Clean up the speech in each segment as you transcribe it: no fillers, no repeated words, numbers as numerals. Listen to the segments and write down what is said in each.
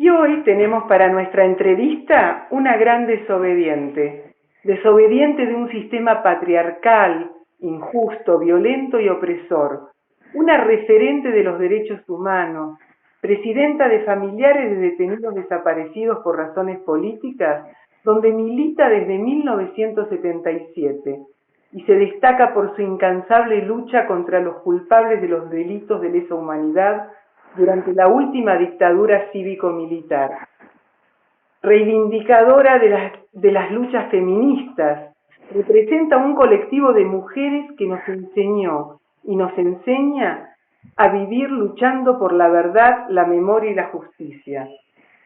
Y hoy tenemos para nuestra entrevista una gran desobediente de un sistema patriarcal, injusto, violento y opresor, una referente de los derechos humanos, presidenta de familiares de detenidos desaparecidos por razones políticas, donde milita desde 1977 y se destaca por su incansable lucha contra los culpables de los delitos de lesa humanidad durante la última dictadura cívico-militar. Reivindicadora de las luchas feministas, representa un colectivo de mujeres que nos enseñó y nos enseña a vivir luchando por la verdad, la memoria y la justicia.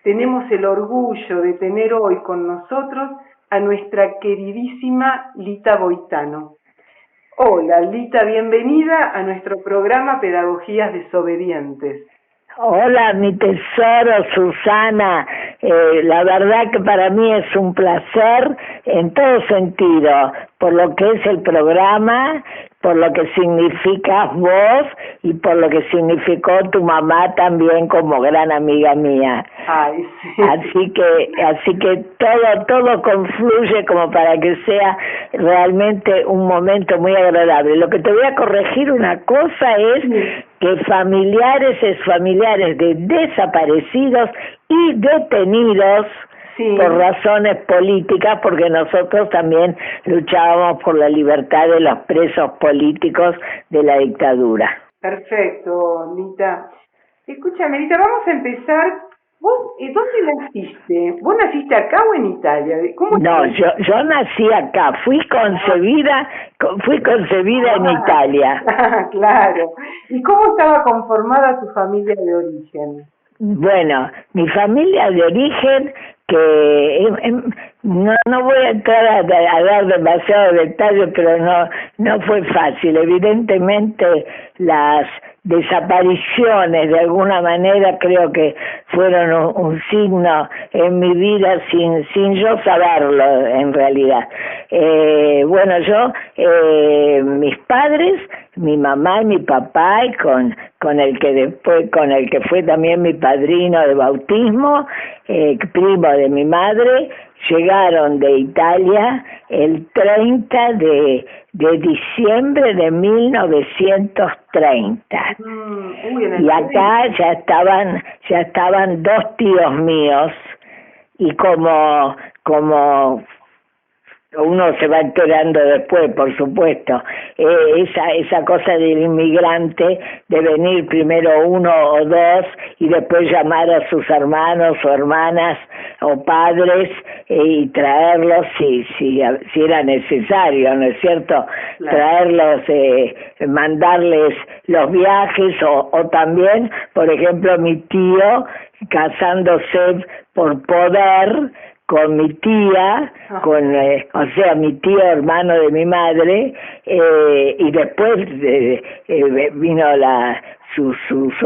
Tenemos el orgullo de tener hoy con nosotros a nuestra queridísima Lita Boitano. Hola Lita, bienvenida a nuestro programa Pedagogías Desobedientes. Hola, mi tesoro, Susana. La verdad que para mí es un placer en todo sentido, por lo que es el programa, por lo que significas vos y por lo que significó tu mamá también como gran amiga mía. Ay, sí. Así que todo confluye como para que sea realmente un momento muy agradable. Lo que te voy a corregir una cosa es que familiares de desaparecidos y detenidos por razones políticas, porque nosotros también luchábamos por la libertad de los presos políticos de la dictadura. Perfecto, Lita. Escúchame, Lita, vamos a empezar. ¿Vos dónde naciste? ¿Vos naciste acá o en Italia? No, yo nací acá, fui concebida en Italia. Claro. ¿Y cómo estaba conformada tu familia de origen? Bueno, mi familia de origen, que no voy a entrar a dar demasiados detalles, pero no fue fácil. Evidentemente las desapariciones de alguna manera creo que fueron un signo en mi vida sin yo saberlo en realidad. Mis padres, mi mamá y mi papá, y con el que fue también mi padrino de bautismo, primo de mi madre, llegaron de Italia el 30 de diciembre de 1930. Y acá ya estaban dos tíos míos, y como uno se va enterando después, por supuesto, esa cosa del inmigrante, de venir primero uno o dos y después llamar a sus hermanos o hermanas o padres y traerlos si era necesario, ¿no es cierto? Claro. Traerlos, mandarles los viajes o también, por ejemplo, mi tío casándose por poder con mi tía, mi tío hermano de mi madre, y después vino su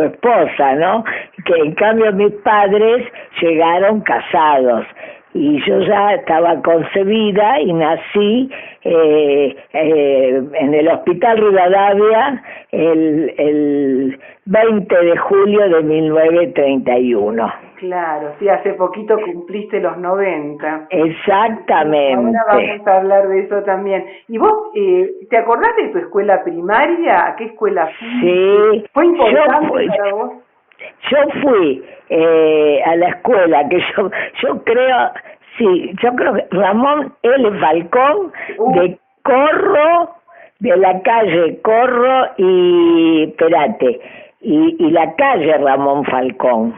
esposa, ¿no? Que en cambio mis padres llegaron casados, y yo ya estaba concebida y nací en el Hospital Rivadavia el 20 de julio de 1931. Claro, sí, hace poquito cumpliste los 90. Exactamente. Ahora vamos a hablar de eso también. ¿Y vos, te acordás de tu escuela primaria? ¿A qué escuela fuiste? Sí. ¿Fue importante para vos? Yo fui a la escuela, que yo creo que Ramón L. Falcón, de Corro, de la calle Corro y la calle Ramón Falcón.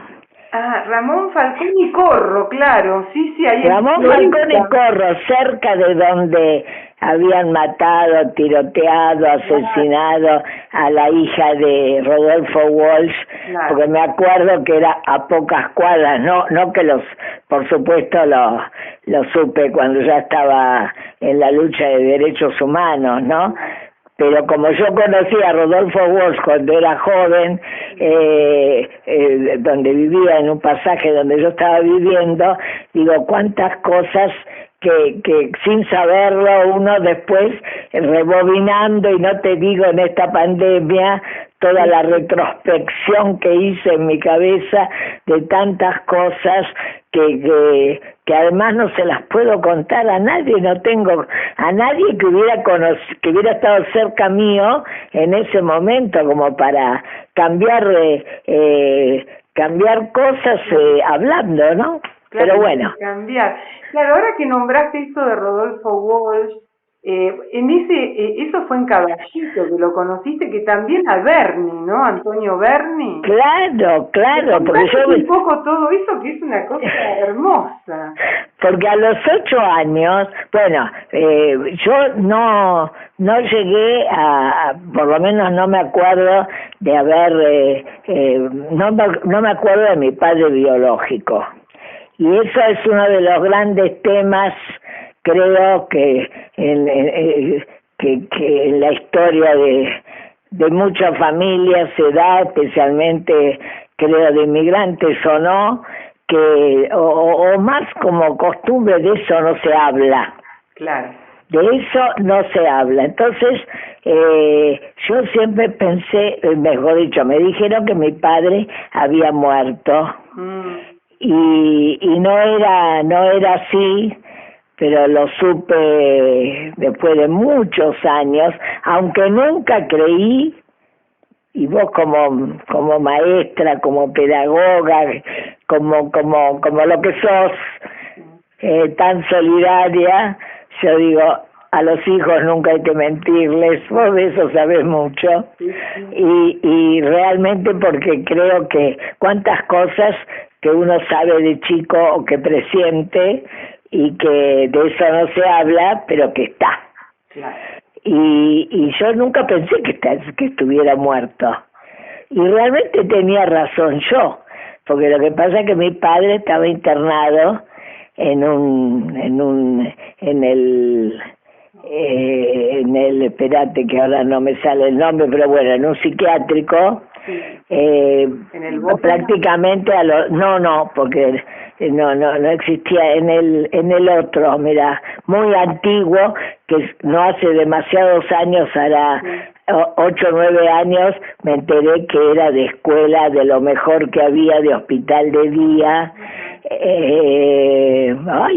Ah, Ramón Falcón y Corro, claro, sí, ahí. Ramón Falcón y Corro, cerca de donde habían matado, tiroteado, asesinado a la hija de Rodolfo Walsh, claro. Porque me acuerdo que era a pocas cuadras, no que por supuesto lo supe cuando ya estaba en la lucha de derechos humanos, ¿no? Pero como yo conocí a Rodolfo Walsh cuando era joven, donde vivía en un pasaje donde yo estaba viviendo, digo, cuántas cosas que sin saberlo uno después rebobinando, y no te digo en esta pandemia, toda la retrospección que hice en mi cabeza de tantas cosas que además no se las puedo contar a nadie, no tengo a nadie que hubiera estado cerca mío en ese momento como para cambiar cosas hablando, ¿no? Claro, pero bueno. Cambiar. Claro, ahora que nombraste esto de Rodolfo Walsh, eso fue en Caballito, que lo conociste, que también a Berni, ¿no? Antonio Berni. Claro, porque yo un poco todo eso, que es una cosa hermosa. Porque a los 8 años, bueno, yo no llegué por lo menos no me acuerdo de haber, no me acuerdo de mi padre biológico. Y eso es uno de los grandes temas, creo que en la historia de muchas familias se da, especialmente creo de inmigrantes o no, que o más como costumbre, de eso no se habla. Claro. De eso no se habla. Entonces, yo siempre pensé, mejor dicho, me dijeron que mi padre había muerto. Y no era así, pero lo supe después de muchos años, aunque nunca creí, y vos como maestra, como pedagoga, como lo que sos, tan solidaria, yo digo, a los hijos nunca hay que mentirles, vos de eso sabés mucho, y realmente porque creo que cuántas cosas que uno sabe de chico o que presiente y que de eso no se habla, pero que está. Claro. Y yo nunca pensé que estuviera muerto. Y realmente tenía razón yo, porque lo que pasa es que mi padre estaba internado en el espérate que ahora no me sale el nombre, pero bueno, en un psiquiátrico. ¿En el prácticamente porque no existía en el otro, mira, muy antiguo, que no hace demasiados años, hará 8 o 9 años, me enteré que era de escuela, de lo mejor que había, de hospital de día.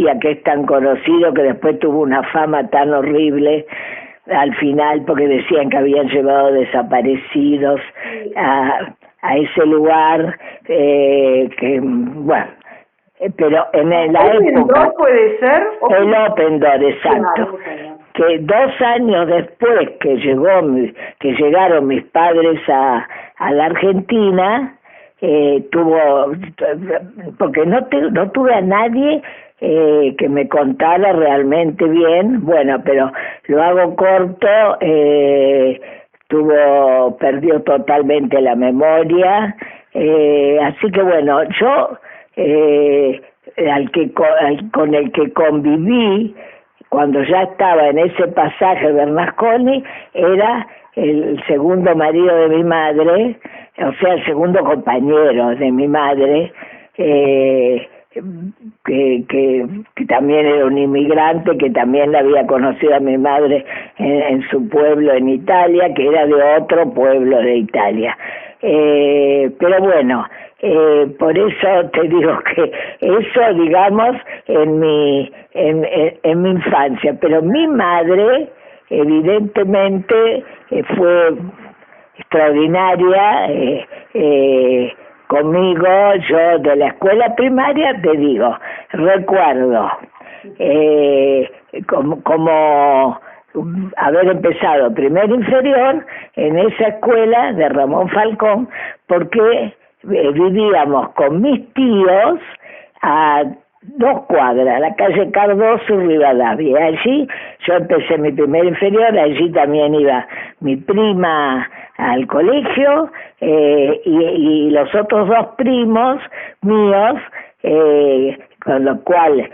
Ya que es tan conocido, que después tuvo una fama tan horrible al final, porque decían que habían llevado desaparecidos a ese lugar, que bueno, pero en la época puede ser el Open Door, exacto, que 2 años después que llegaron mis padres a la Argentina, porque no tuve a nadie que me contara realmente bien, bueno, pero lo hago corto, perdió totalmente la memoria, así que bueno, yo con el que conviví cuando ya estaba en ese pasaje Bernasconi era el segundo marido de mi madre, o sea, el segundo compañero de mi madre, que también era un inmigrante, que también la había conocido a mi madre en su pueblo en Italia, que era de otro pueblo de Italia. Pero bueno, por eso te digo que eso, digamos, en mi infancia, pero mi madre evidentemente fue extraordinaria conmigo. Yo de la escuela primaria, te digo, recuerdo como haber empezado primero inferior en esa escuela de Ramón Falcón, porque vivíamos con mis tíos a 2 cuadras, la calle Cardoso y Rivadavia. Allí yo empecé mi primer inferior, allí también iba mi prima al colegio, y los otros 2 primos míos, con los cuales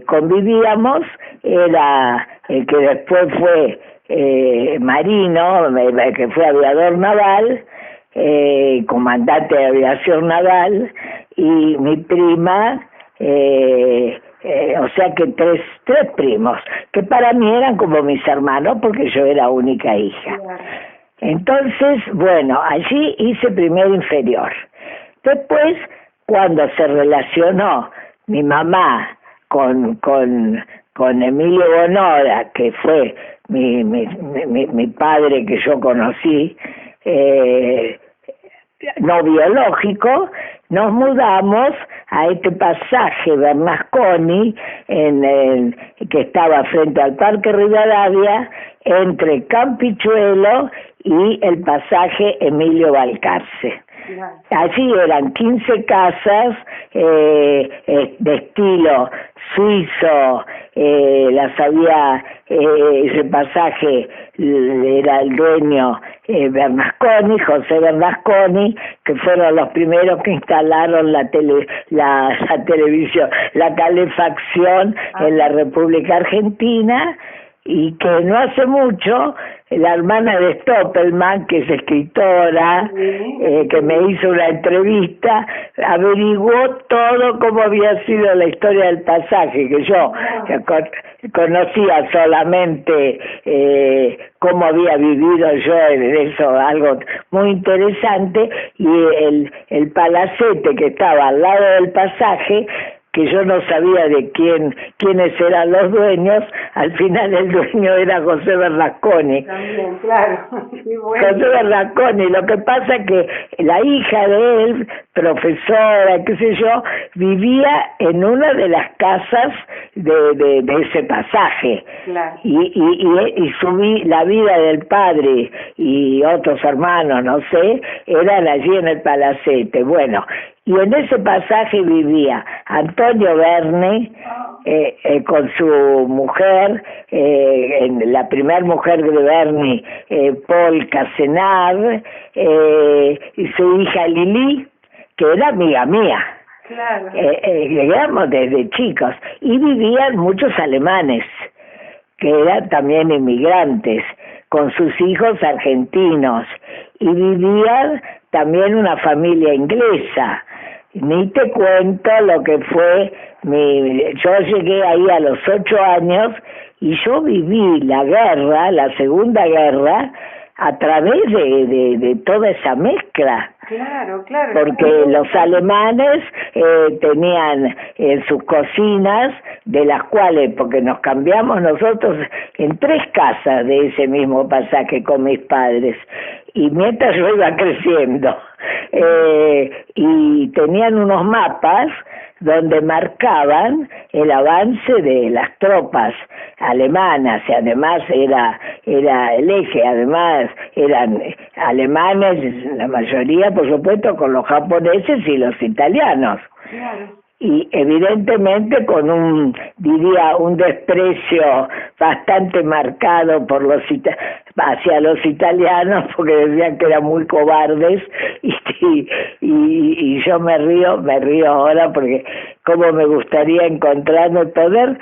convivíamos, era el que después fue marino, que fue aviador naval, comandante de aviación naval, y mi prima, o sea que tres primos, que para mí eran como mis hermanos, porque yo era única hija. Entonces, bueno, allí hice primero inferior. Después, cuando se relacionó mi mamá con Emilio Bonora, que fue mi padre que yo conocí, no biológico, nos mudamos a este pasaje Bernasconi que estaba frente al Parque Rivadavia, entre Campichuelo y el pasaje Emilio Balcarce. Allí eran 15 casas de estilo suizo, las había, ese pasaje era el dueño Bernasconi, José Bernasconi, que fueron los primeros que instalaron la televisión, la calefacción en la República Argentina, y que no hace mucho la hermana de Stoppelman, que es escritora, que me hizo una entrevista, averiguó todo cómo había sido la historia del pasaje, que yo conocía solamente cómo había vivido yo en eso, algo muy interesante, y el palacete que estaba al lado del pasaje, que yo no sabía de quiénes eran los dueños, al final el dueño era José Bernasconi. También, claro. Qué bueno. José Bernasconi, lo que pasa es que la hija de él, profesora, qué sé yo, vivía en una de las casas de ese pasaje. Claro. Y la vida del padre y otros hermanos, no sé, eran allí en el palacete. Bueno, y en ese pasaje vivía Antonio Verne con su mujer, la primera mujer de Verne, Paul Casenard, y su hija Lili, que era amiga mía. Claro. Llegamos desde chicos, y vivían muchos alemanes, que eran también inmigrantes, con sus hijos argentinos, y vivían también una familia inglesa. Ni te cuento lo que fue yo llegué ahí a los 8 años y yo viví la guerra, la Segunda Guerra, a través de toda esa mezcla. Claro, claro. Porque los alemanes tenían en sus cocinas, de las cuales, porque nos cambiamos nosotros en 3 casas de ese mismo pasaje con mis padres, y mientras yo iba creciendo, y tenían unos mapas donde marcaban el avance de las tropas alemanas, y además era el eje, además eran alemanes, la mayoría por supuesto, con los japoneses y los italianos. Claro. Y evidentemente con un desprecio bastante marcado hacia los italianos, porque decían que eran muy cobardes, y yo me río ahora porque cómo me gustaría encontrarme, poder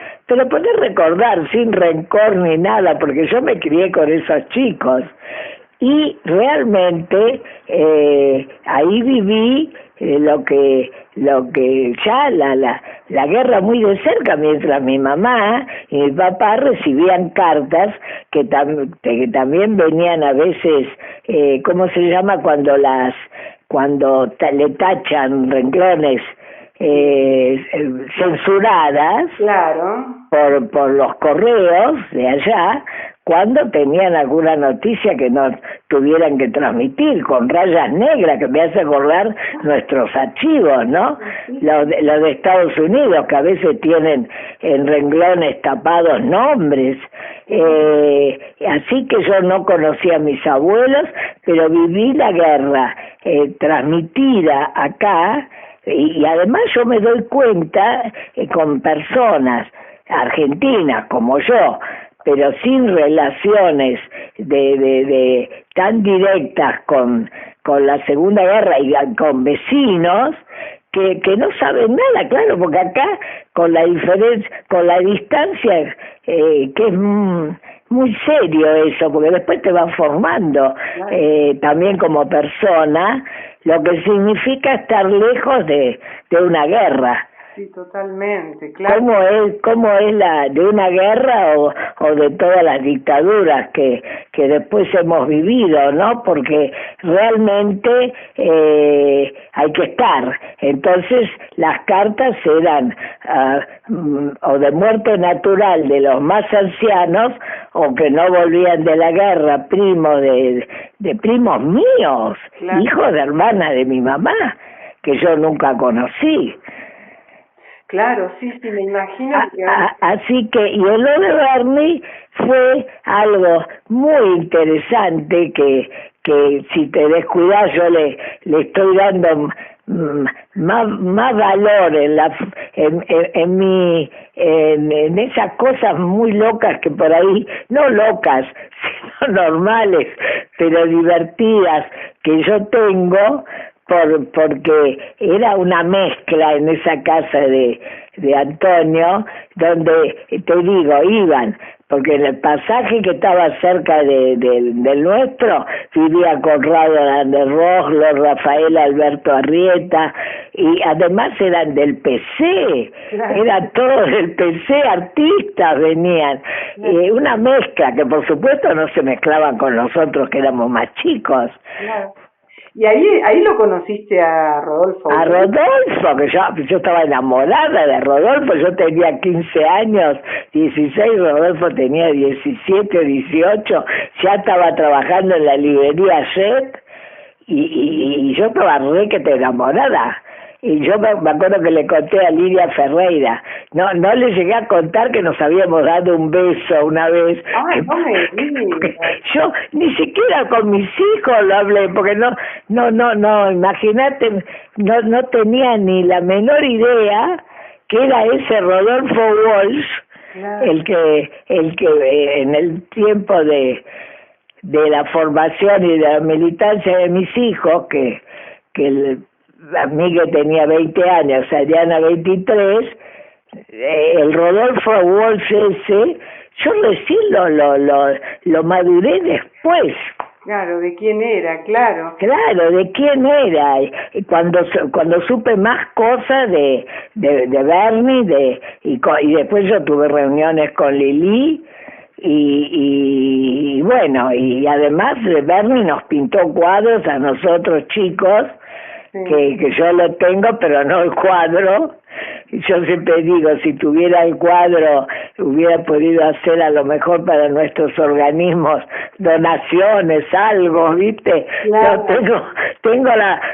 recordar sin rencor ni nada, porque yo me crié con esos chicos, y realmente ahí viví lo que ya la guerra muy de cerca, mientras mi mamá y mi papá recibían cartas que también venían a veces, ¿cómo se llama? Cuando le tachan renglones censuradas, claro, por los correos de allá, cuando tenían alguna noticia que no tuvieran que transmitir, con rayas negras, que me hace acordar nuestros archivos, ¿no? Lo de Estados Unidos, que a veces tienen en renglones tapados nombres. Así que yo no conocía a mis abuelos, pero viví la guerra transmitida acá, y además yo me doy cuenta con personas argentinas como yo, pero sin relaciones de tan directas con la Segunda Guerra y con vecinos que no saben nada, claro, porque acá con la distancia, que es muy serio eso, porque después te van formando también como persona, lo que significa estar lejos de una guerra. sí, totalmente, claro. ¿Cómo es la de una guerra o de todas las dictaduras que después hemos vivido, ¿no? Porque realmente hay que estar. Entonces las cartas eran o de muerte natural de los más ancianos o que no volvían de la guerra, primos de primos míos, claro, hijos de hermana de mi mamá, que yo nunca conocí. Claro, sí, me imagino que... Así que, y lo de Bernie fue algo muy interesante que si te descuidas yo le estoy dando más valor en esas cosas muy locas que por ahí, no locas, sino normales, pero divertidas que yo tengo, porque era una mezcla en esa casa de Antonio, donde, te digo, iban, porque en el pasaje que estaba cerca del nuestro, vivía Conrado Landerroslo, Rafael Alberto Arrieta, y además eran del PC, claro, eran todos del PC, artistas venían, claro, una mezcla que por supuesto no se mezclaban con nosotros que éramos más chicos. Claro. Y ahí lo conociste a Rodolfo. A Rodolfo, que yo estaba enamorada de Rodolfo, yo tenía 15 años, 16, Rodolfo tenía 17 o 18, ya estaba trabajando en la librería Jet y yo estaba enamorada. Y yo me acuerdo que le conté a Lidia Ferreira, no le llegué a contar que nos habíamos dado un beso una vez. Ay, no me digas. Yo ni siquiera con mis hijos lo hablé, porque no, imagínate, no tenía ni la menor idea que era ese Rodolfo Walsh, claro, el que en el tiempo de la formación y de la militancia de mis hijos, que a mí que tenía 20 años, Adriana 23, el Rodolfo Walsh ese, yo recién lo maduré después. Claro, de quién era, claro. Claro, de quién era. Y cuando supe más cosas de Bernie, y después yo tuve reuniones con Lili, y bueno, y además Bernie nos pintó cuadros a nosotros chicos, sí, que yo lo tengo, pero no el cuadro. Yo siempre digo, si tuviera el cuadro, hubiera podido hacer a lo mejor para nuestros organismos donaciones, algo, ¿viste? Claro. Yo tengo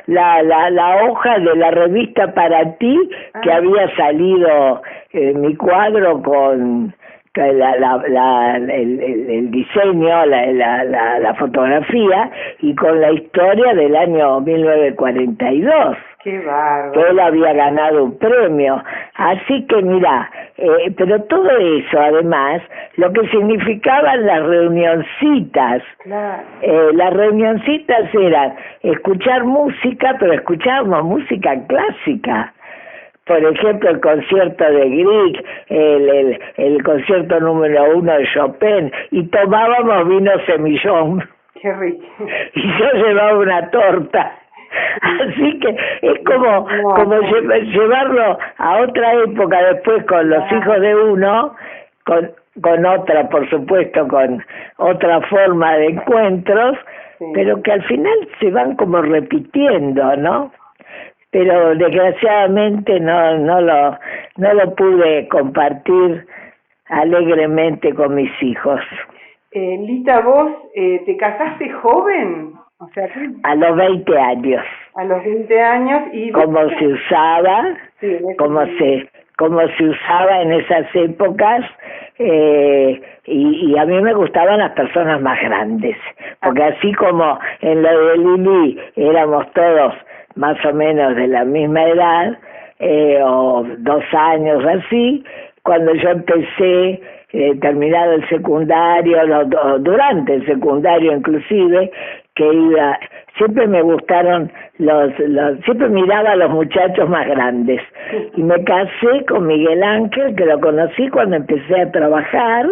la hoja de la revista Para Ti, que había salido mi cuadro con el diseño, la fotografía, y con la historia del año 1942. ¡Qué bárbaro! Que él había ganado un premio. Así que mira, pero todo eso, además, lo que significaban las reunioncitas. Claro. Las reunioncitas eran escuchar música, pero escuchábamos música clásica. Por ejemplo, el concierto de Grieg, el concierto número 1 de Chopin, y tomábamos vino semillón. Qué rico. Y yo llevaba una torta. Así que es como llevarlo a otra época después con los hijos de uno, con otra, por supuesto, con otra forma de encuentros, sí, pero que al final se van como repitiendo, ¿no? Pero desgraciadamente no lo pude compartir alegremente con mis hijos. Lita, vos te casaste joven, o sea, ¿qué? A los 20 años. A los 20 años y como se usaba, sí, como se usaba en esas épocas, y a mí me gustaban las personas más grandes, porque así como en lo de Lili éramos todos más o menos de la misma edad, o 2 años así, cuando yo empecé, terminado el secundario, durante el secundario inclusive, que siempre me gustaron siempre miraba a los muchachos más grandes, y me casé con Miguel Ángel, que lo conocí cuando empecé a trabajar.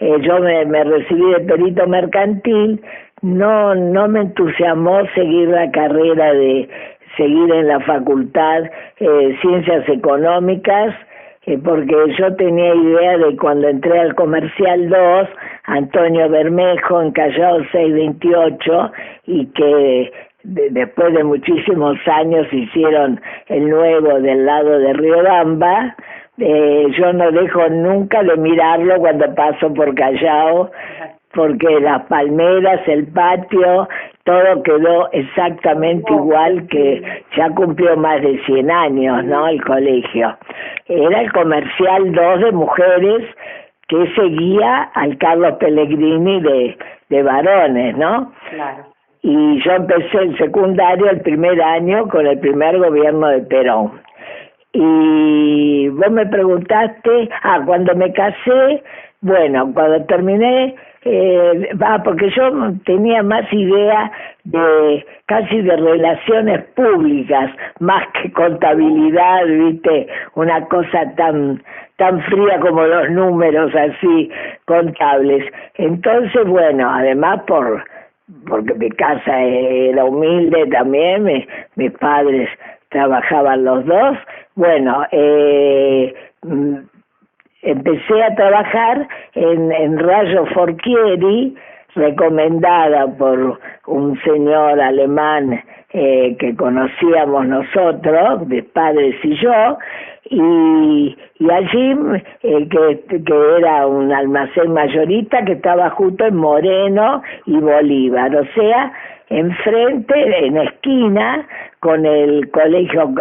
Yo me recibí de perito mercantil. No me entusiasmó seguir la carrera de seguir en la facultad Ciencias Económicas, porque yo tenía idea de cuando entré al Comercial 2, Antonio Bermejo en Callao 628, y que después de muchísimos años hicieron el nuevo del lado de Riobamba. Yo no dejo nunca de mirarlo cuando paso por Callao, porque las palmeras, el patio, todo quedó exactamente igual, que ya cumplió más de 100 años, ¿no?, el colegio. Era el Comercial 2 de mujeres, que seguía al Carlos Pellegrini de varones, ¿no? Claro. Y yo empecé el secundario el primer año con el primer gobierno de Perón. Y vos me preguntaste, cuando me casé, bueno, cuando terminé, porque yo tenía más idea casi de relaciones públicas, más que contabilidad, viste, una cosa tan fría como los números así contables. Entonces, bueno, además porque mi casa era humilde también, mis padres trabajaban los dos. Bueno, empecé a trabajar en Rayo Forchieri, recomendada por un señor alemán que conocíamos nosotros, mis padres y yo, y allí que era un almacén mayorista que estaba justo en Moreno y Bolívar, o sea, enfrente, en esquina, con el colegio,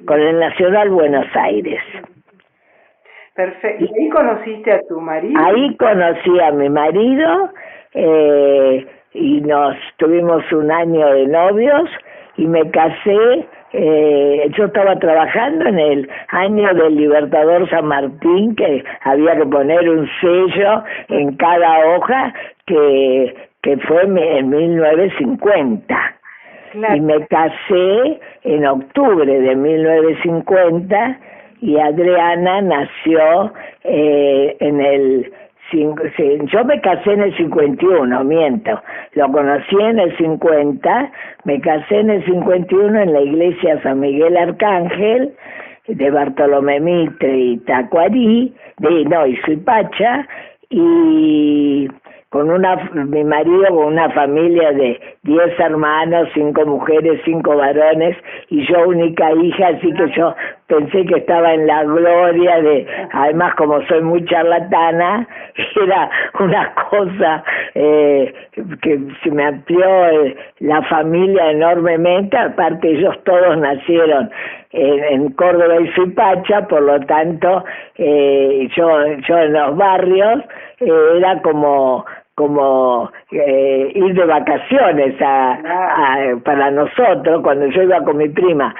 con el Nacional Buenos Aires. Perfecto. ¿Y ahí conociste a tu marido? Ahí conocí a mi marido, y nos tuvimos un año de novios, y me casé. Yo estaba trabajando en el año del Libertador San Martín, que había que poner un sello en cada hoja, que fue en 1950. Claro. Y me casé en octubre de 1950, y Adriana nació yo me casé en el 51, miento, lo conocí en el 50, me casé en el 51 en la iglesia San Miguel Arcángel, de Bartolomé Mitre y Tacuarí, y Suipacha, y mi marido con una familia de 10 hermanos, 5 mujeres, 5 varones, y yo única hija, así que yo pensé que estaba en la gloria además como soy muy charlatana, era una cosa que se me amplió la familia enormemente. Aparte ellos todos nacieron en Córdoba y Suipacha, por lo tanto yo en los barrios era como ir de vacaciones para nosotros. Cuando yo iba con mi prima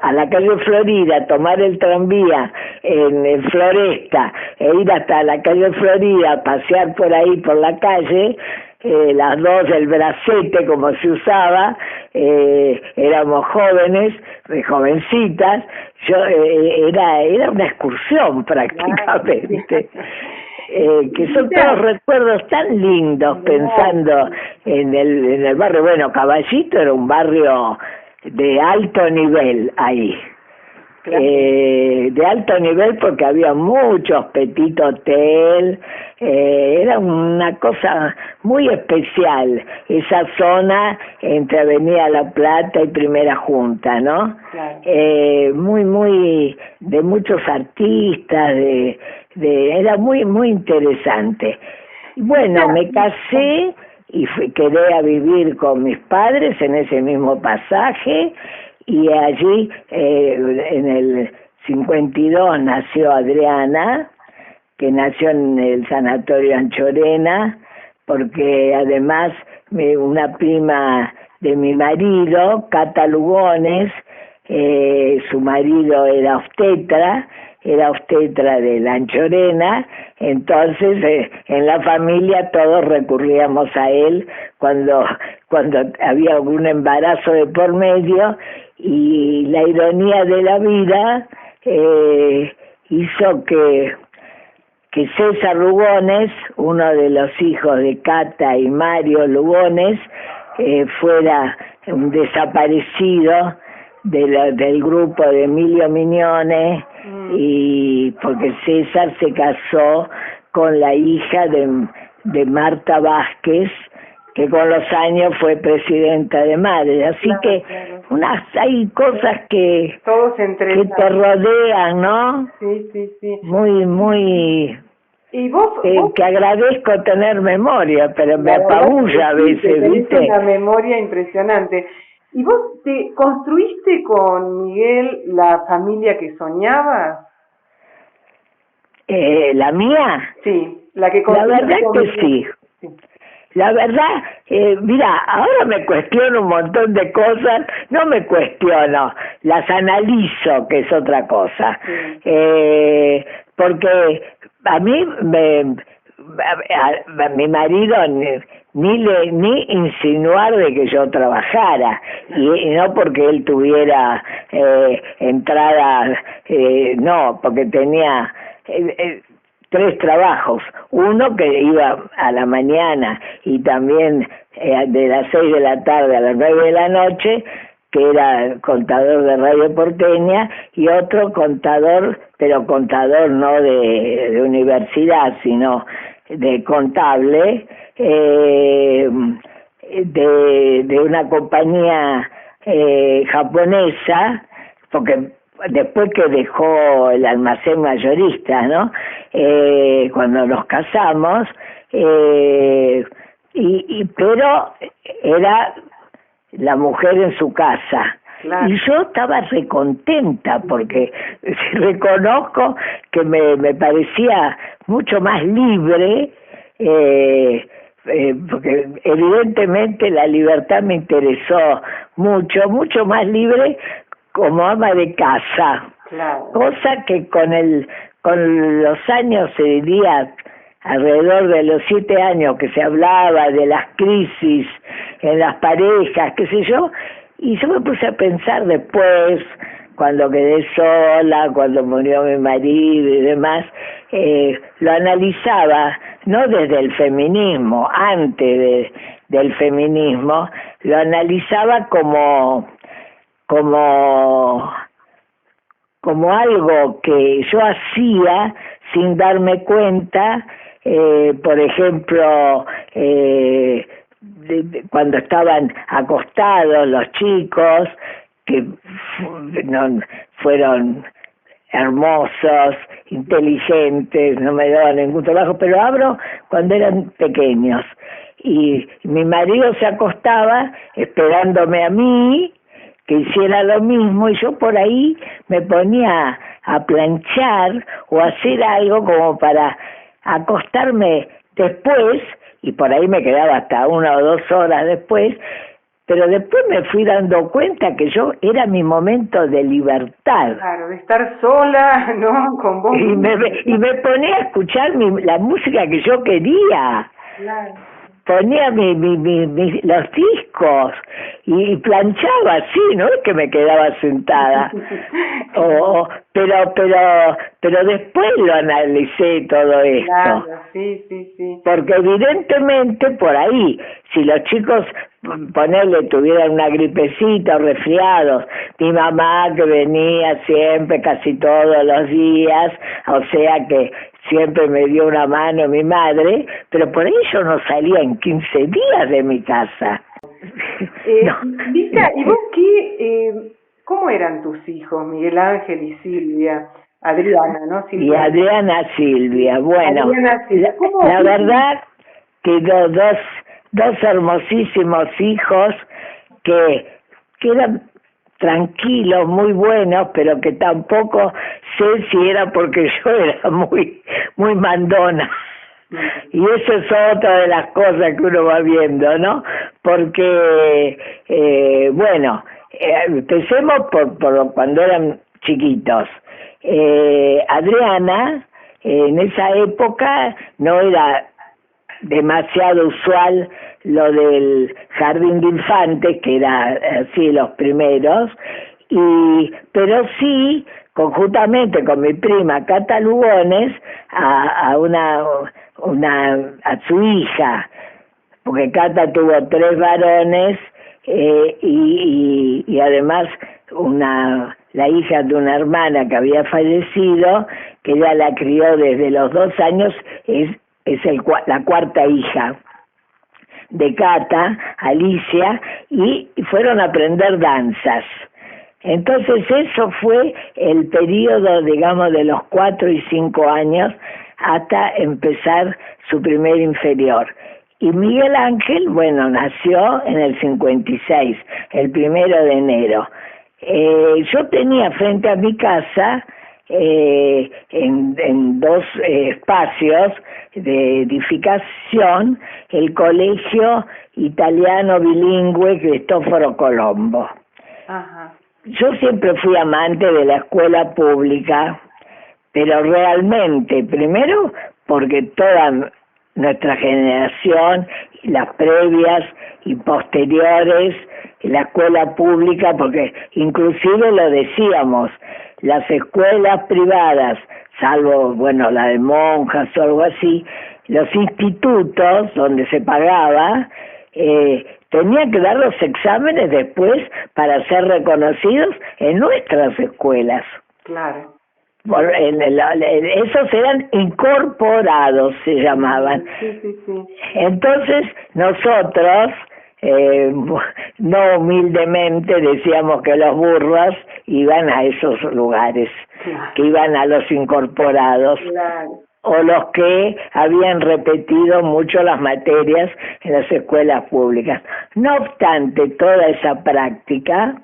a la calle Florida a tomar el tranvía en Floresta, ir hasta la calle Florida a pasear por ahí por la calle, las dos del bracete como se usaba, éramos jóvenes, jovencitas, era una excursión prácticamente. Que son todos recuerdos tan lindos, pensando en el barrio. Bueno, Caballito era un barrio de alto nivel ahí. Claro. De alto nivel porque había muchos petit hotel, era una cosa muy especial esa zona entre Avenida La Plata y Primera Junta, ¿no? Claro. Muy de muchos artistas, era muy interesante. Bueno, me casé y quedé a vivir con mis padres en ese mismo pasaje, y allí en el 52 nació Adriana, que nació en el Sanatorio Anchorena, porque además una prima de mi marido, Cata Lugones, su marido era obstetra de la Anchorena, entonces en la familia todos recurríamos a él cuando había algún embarazo de por medio, y la ironía de la vida hizo que César Lugones, uno de los hijos de Cata y Mario Lugones, fuera un desaparecido del grupo de Emilio Mignone, y porque César se casó con la hija de Marta Vázquez, que con los años fue presidenta de Madre. Así que hay cosas que te rodean, ¿no? Sí. Muy... ¿Y vos? Que agradezco tener memoria, pero me apabulla a veces, ¿viste? Una memoria impresionante. ¿Y vos te construiste con Miguel la familia que soñabas? ¿La mía? Sí, la que La verdad que sí. Sí. La verdad, mira, ahora me cuestiono un montón de cosas, no me cuestiono, las analizo, que es otra cosa. Sí. Porque a mí, mi marido ni insinuar de que yo trabajara, y no porque él tuviera entrada, no, porque tenía... 3 trabajos, uno que iba a la mañana y también de las 6 de la tarde a las 9 de la noche, que era contador de Radio Porteña, y otro contador, pero contador no de universidad, sino de contable, de una compañía japonesa, porque después que dejó el almacén mayorista, ¿no? Cuando nos casamos, pero era la mujer en su casa. Claro. Y yo estaba recontenta porque reconozco que me parecía mucho más libre, porque evidentemente la libertad me interesó mucho más libre como ama de casa. Claro. Cosa que con los años, se diría, alrededor de los 7 años que se hablaba de las crisis en las parejas, qué sé yo, y yo me puse a pensar después, cuando quedé sola, cuando murió mi marido y demás, lo analizaba, no desde el feminismo, antes del feminismo, lo analizaba como algo que yo hacía sin darme cuenta, por ejemplo, cuando estaban acostados los chicos, que fueron hermosos, inteligentes, no me daban ningún trabajo, pero hablo cuando eran pequeños. Y mi marido se acostaba esperándome a mí, que hiciera lo mismo, y yo por ahí me ponía a planchar o a hacer algo como para acostarme después, y por ahí me quedaba hasta 1 o 2 horas después, pero después me fui dando cuenta que era mi momento de libertad. Claro, de estar sola, ¿no? Con vos. Y me ponía a escuchar la música que yo quería. Claro. Ponía los discos y planchaba así, no es que me quedaba sentada. Pero después lo analicé todo esto. Claro, sí. Porque evidentemente por ahí, si los chicos, ponerle, tuvieran una gripecita o resfriados, mi mamá que venía siempre, casi todos los días, o sea que siempre me dio una mano mi madre, pero por ahí yo no salía en 15 días de mi casa. No. Lisa, ¿y vos cómo eran tus hijos, Miguel Ángel y Silvia? Adriana, ¿no? Silvia. Y Adriana, Silvia, bueno, Adriana, Silvia. La verdad que dos hermosísimos hijos que eran tranquilos, muy buenos, pero que tampoco sé si era porque yo era muy mandona. Y eso es otra de las cosas que uno va viendo, ¿no? Porque, empecemos por cuando eran chiquitos. Adriana, en esa época no era demasiado usual lo del jardín de infantes, que era así los primeros, pero sí, conjuntamente con mi prima Cata Lugones, a su hija porque Cata tuvo 3 varones y además la hija de una hermana que había fallecido, que ella la crió desde los 2 años, es la 4ª hija de Cata, Alicia, y fueron a aprender danzas. Entonces eso fue el periodo, digamos, de los 4 y 5 años hasta empezar su primer inferior. Y Miguel Ángel, bueno, nació en el 56, el 1 de enero. Yo tenía frente a mi casa, en 2 espacios de edificación, el colegio italiano bilingüe Cristoforo Colombo. Ajá. Yo siempre fui amante de la escuela pública, pero realmente, primero, porque toda nuestra generación, las previas y posteriores, la escuela pública, porque inclusive lo decíamos, las escuelas privadas, salvo, bueno, la de monjas o algo así, los institutos donde se pagaba, tenían que dar los exámenes después para ser reconocidos en nuestras escuelas. Claro. Esos eran incorporados, se llamaban. Sí. Entonces nosotros, no humildemente, decíamos que los burros iban a esos lugares, Claro. que iban a los incorporados. Claro. O los que habían repetido mucho las materias en las escuelas públicas. No obstante toda esa práctica,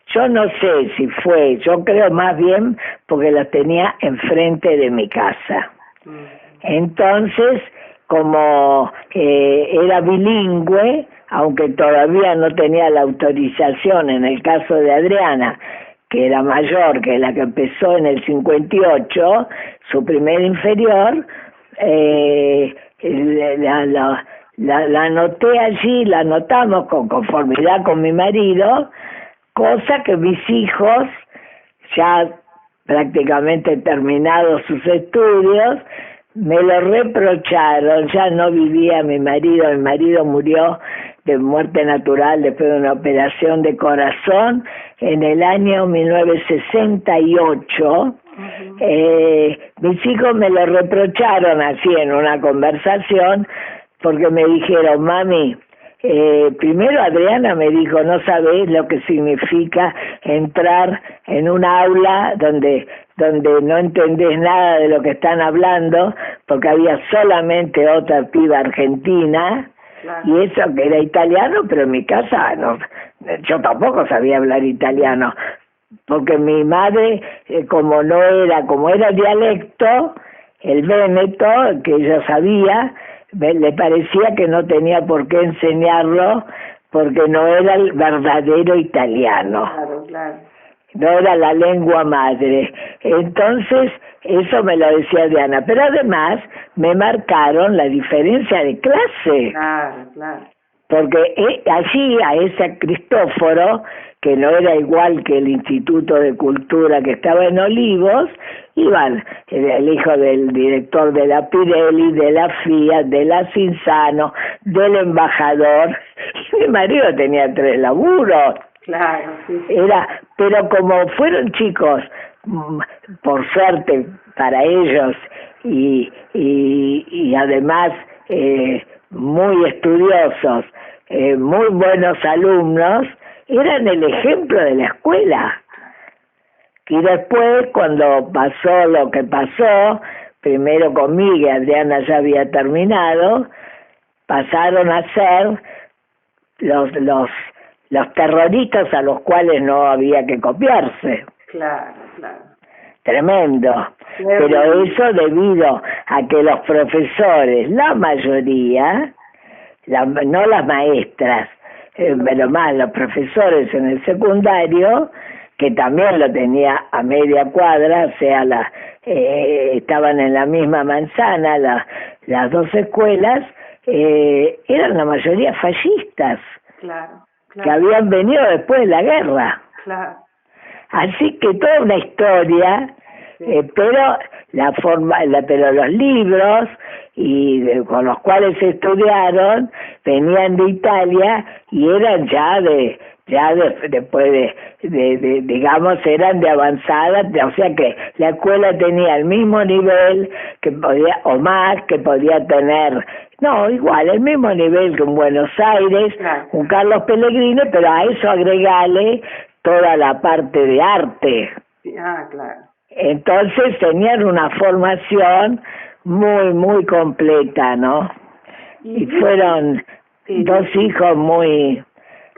yo no sé si fue, yo creo más bien porque la tenía enfrente de mi casa. Entonces, como era bilingüe, aunque todavía no tenía la autorización en el caso de Adriana, que era mayor que la que empezó en el 58, su primer inferior, la anoté allí, la anotamos con conformidad con mi marido, cosa que mis hijos, ya prácticamente terminados sus estudios, me lo reprocharon. Ya no vivía mi marido murió de muerte natural después de una operación de corazón en el año 1968. Mis hijos me lo reprocharon así en una conversación, porque me dijeron: mami, primero Adriana me dijo, no sabés lo que significa entrar en un aula donde no entendés nada de lo que están hablando, porque había solamente otra piba argentina. Claro. Y eso que era italiano, pero en mi casa no, yo tampoco sabía hablar italiano, porque mi madre, como era dialecto, el véneto, que ella sabía, le parecía que no tenía por qué enseñarlo, porque no era el verdadero italiano. Claro. No era la lengua madre. Entonces, eso me lo decía Diana. Pero además, me marcaron la diferencia de clase. Claro. Porque allí, a ese Cristoforo, que no era igual que el Instituto de Cultura que estaba en Olivos, iban el hijo del director de la Pirelli, de la Fiat, de la Cinzano, del embajador. Y mi marido tenía 3 laburos. Claro, sí. Pero como fueron chicos, por suerte para ellos, y además muy estudiosos, muy buenos alumnos, eran el ejemplo de la escuela. Y después, cuando pasó lo que pasó, primero conmigo, Adriana ya había terminado, pasaron a ser los terroristas a los cuales no había que copiarse. Claro. Tremendo. Pero eso debido a que los profesores, la mayoría, no las maestras, pero más los profesores en el secundario, que también lo tenía a media cuadra, o sea, estaban en la misma manzana las 2 escuelas, eran la mayoría fascistas. Claro. Que habían venido después de la guerra. Claro. Así que toda una historia, pero pero los libros con los cuales estudiaron venían de Italia y eran después digamos, eran de avanzada, o sea que la escuela tenía el mismo nivel que podía, o más, que podía tener, no, igual, el mismo nivel que en Buenos Aires, un Carlos Pellegrini, pero a eso agregale toda la parte de arte. Claro. Entonces tenían una formación muy, muy completa, ¿no? Y fueron dos hijos muy...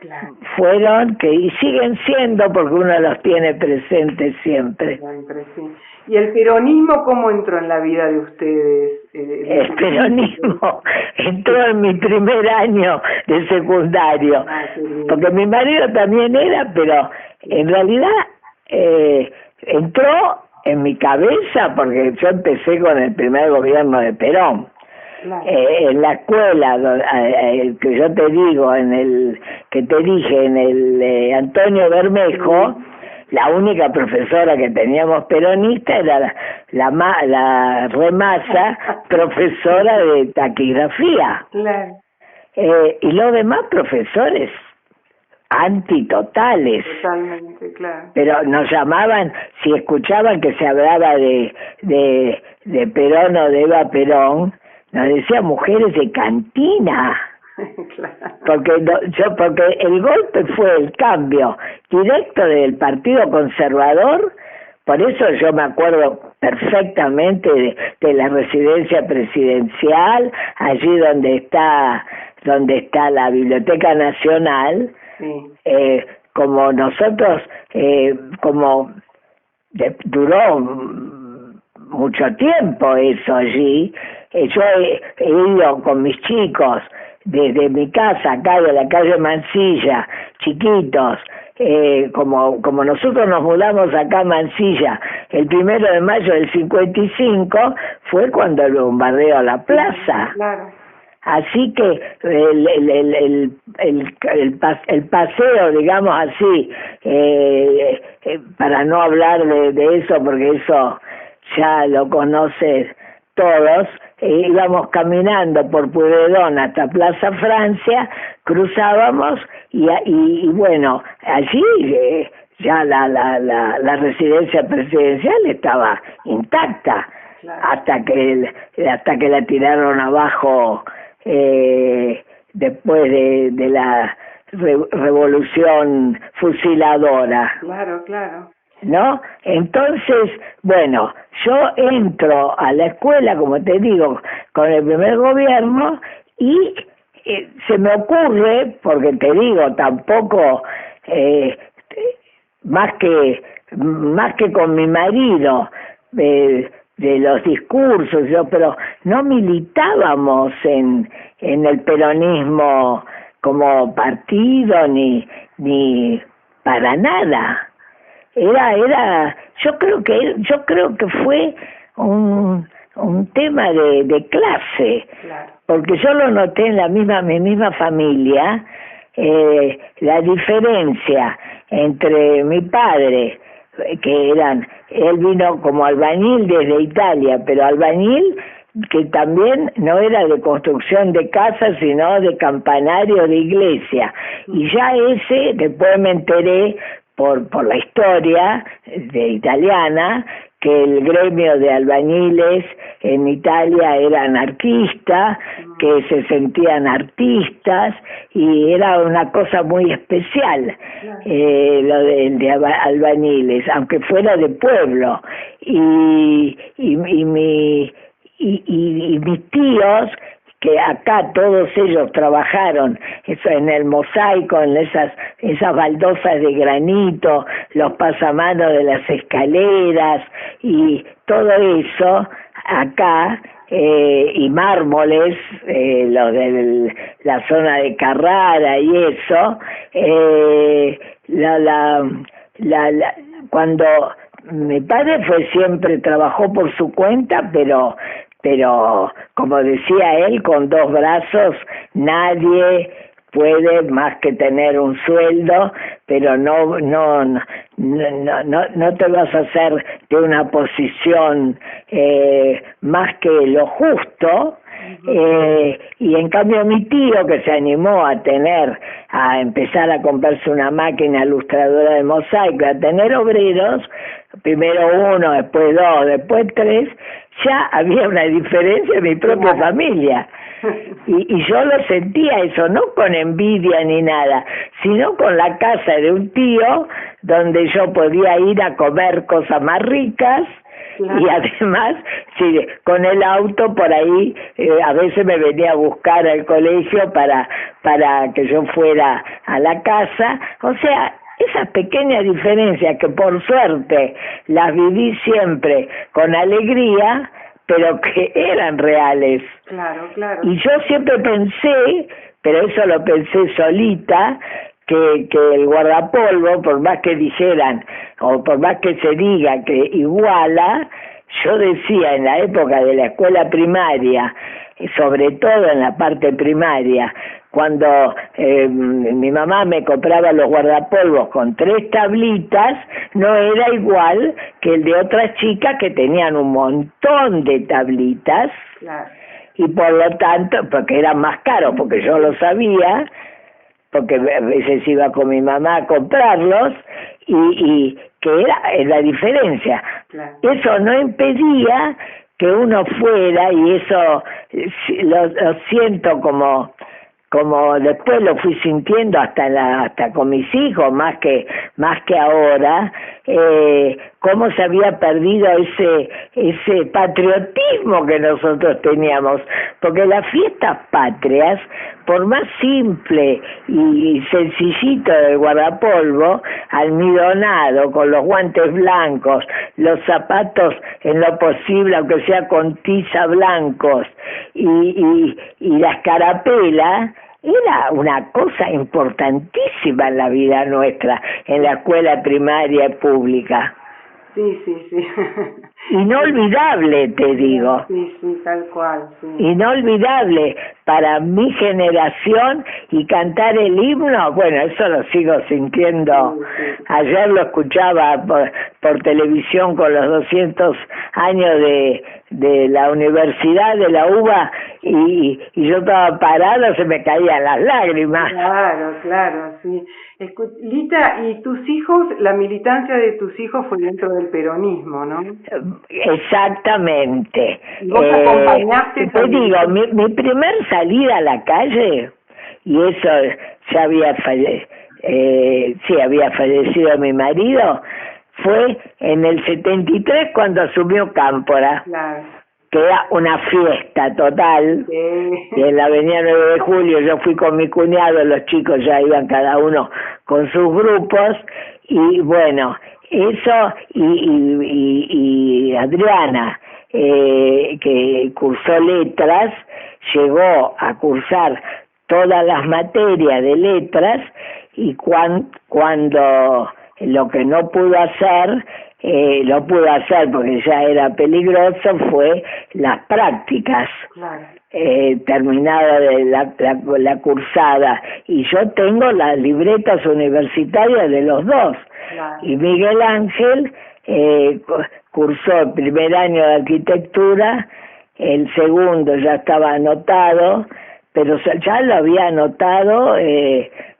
Claro. Fueron, y siguen siendo, porque uno los tiene presentes siempre. Siempre, sí. ¿Y el peronismo cómo entró en la vida de ustedes? El peronismo entró en mi primer año de secundario, porque mi marido también era, pero en realidad entró en mi cabeza porque yo empecé con el primer gobierno de Perón. Claro. En la escuela que yo te digo, que te dije, en el Antonio Bermejo, la única profesora que teníamos peronista era la Remasa, profesora de taquigrafía. Claro. Y los demás profesores antitotales. Totalmente, claro. Pero nos llamaban, si escuchaban que se hablaba de Perón o de Eva Perón, nos decía mujeres de cantina. Claro. Porque el golpe fue el cambio directo del Partido Conservador. Por eso yo me acuerdo perfectamente de la residencia presidencial, allí donde está la Biblioteca Nacional. Sí. Como nosotros, duró mucho tiempo eso allí. Yo he ido con mis chicos desde mi casa, acá de la calle Mansilla, chiquitos, como nosotros nos mudamos acá a Mansilla el 1 de mayo del 55, fue cuando el bombardeo a la plaza. Claro. Así que el paseo, digamos así, para no hablar de eso, porque eso ya lo conocen todos, íbamos caminando por Pueyrredón hasta Plaza Francia, cruzábamos y bueno, allí ya la residencia presidencial estaba intacta. Claro. hasta que la tiraron abajo después de la revolución fusiladora. Claro, claro. ¿No? Entonces, bueno, yo entro a la escuela, como te digo, con el primer gobierno y se me ocurre, porque te digo, tampoco más que con mi marido, de los discursos, pero no militábamos en el peronismo como partido ni para nada. Yo creo que fue un tema de clase. Claro. Porque yo lo noté en mi misma familia, la diferencia entre mi padre, él vino como albañil desde Italia, pero albañil que también no era de construcción de casas, sino de campanario de iglesia. Y ya después me enteré por la historia italiana, que el gremio de albañiles en Italia era anarquista, que se sentían artistas, y era una cosa muy especial, lo de albañiles, aunque fuera de pueblo. Y mis tíos, que acá todos ellos trabajaron en el mosaico, en esas baldosas de granito, los pasamanos de las escaleras y todo eso acá, y mármoles, lo de la zona de Carrara y eso, cuando mi padre trabajó por su cuenta, pero como decía él, con dos brazos nadie puede más que tener un sueldo, pero no te vas a hacer de una posición más que lo justo. Y en cambio mi tío, que se animó a empezar a comprarse una máquina ilustradora de mosaico, a tener obreros, primero uno, después dos, después tres, ya había una diferencia en mi propia familia. Y yo lo sentía eso, no con envidia ni nada, sino con la casa de un tío donde yo podía ir a comer cosas más ricas. Claro. Y además, sí, con el auto por ahí, a veces me venía a buscar al colegio para que yo fuera a la casa. O sea, esas pequeñas diferencias que por suerte las viví siempre con alegría, pero que eran reales. Claro, claro. Y yo siempre pensé, pero eso lo pensé solita, que el guardapolvo, por más que dijeran, o por más que se diga que iguala, yo decía en la época de la escuela primaria, sobre todo en la parte primaria, cuando mi mamá me compraba los guardapolvos con 3 tablitas, no era igual que el de otras chicas que tenían un montón de tablitas. Claro. Y por lo tanto, porque eran más caros, porque yo lo sabía, porque a veces iba con mi mamá a comprarlos, y que era la diferencia. Claro. Eso no impedía que uno fuera, y eso lo siento como después lo fui sintiendo hasta con mis hijos, más que ahora, cómo se había perdido ese patriotismo que nosotros teníamos, porque las fiestas patrias, por más simple y sencillito del guardapolvo, almidonado, con los guantes blancos, los zapatos en lo posible, aunque sea con tiza blancos, y la escarapela, era una cosa importantísima en la vida nuestra, en la escuela primaria pública. Sí, sí, sí. Inolvidable, te digo. Sí, sí, tal cual. Sí. Inolvidable para mi generación, y cantar el himno, bueno, eso lo sigo sintiendo. Sí, sí. Ayer lo escuchaba por televisión con los 200 años de la Universidad de la UBA, y yo estaba parada, se me caían las lágrimas. Claro, claro, sí. Lita, ¿y tus hijos, la militancia de tus hijos fue dentro del peronismo, no? Exactamente. ¿Vos acompañaste? Te digo, mi primer salida a la calle, y eso ya había fallecido mi marido, fue en el 73 cuando asumió Cámpora. Claro. Que era una fiesta total. Sí. Y en la avenida 9 de Julio yo fui con mi cuñado, los chicos ya iban cada uno con sus grupos, y bueno, eso, y Adriana, que cursó letras, llegó a cursar todas las materias de letras, y cuando lo que no pudo hacer, lo pudo hacer porque ya era peligroso, fue las prácticas. Claro. Terminada de la cursada, y yo tengo las libretas universitarias de los dos. Claro. Y Miguel Ángel cursó el primer año de arquitectura, el segundo ya estaba anotado, pero ya lo había anotado,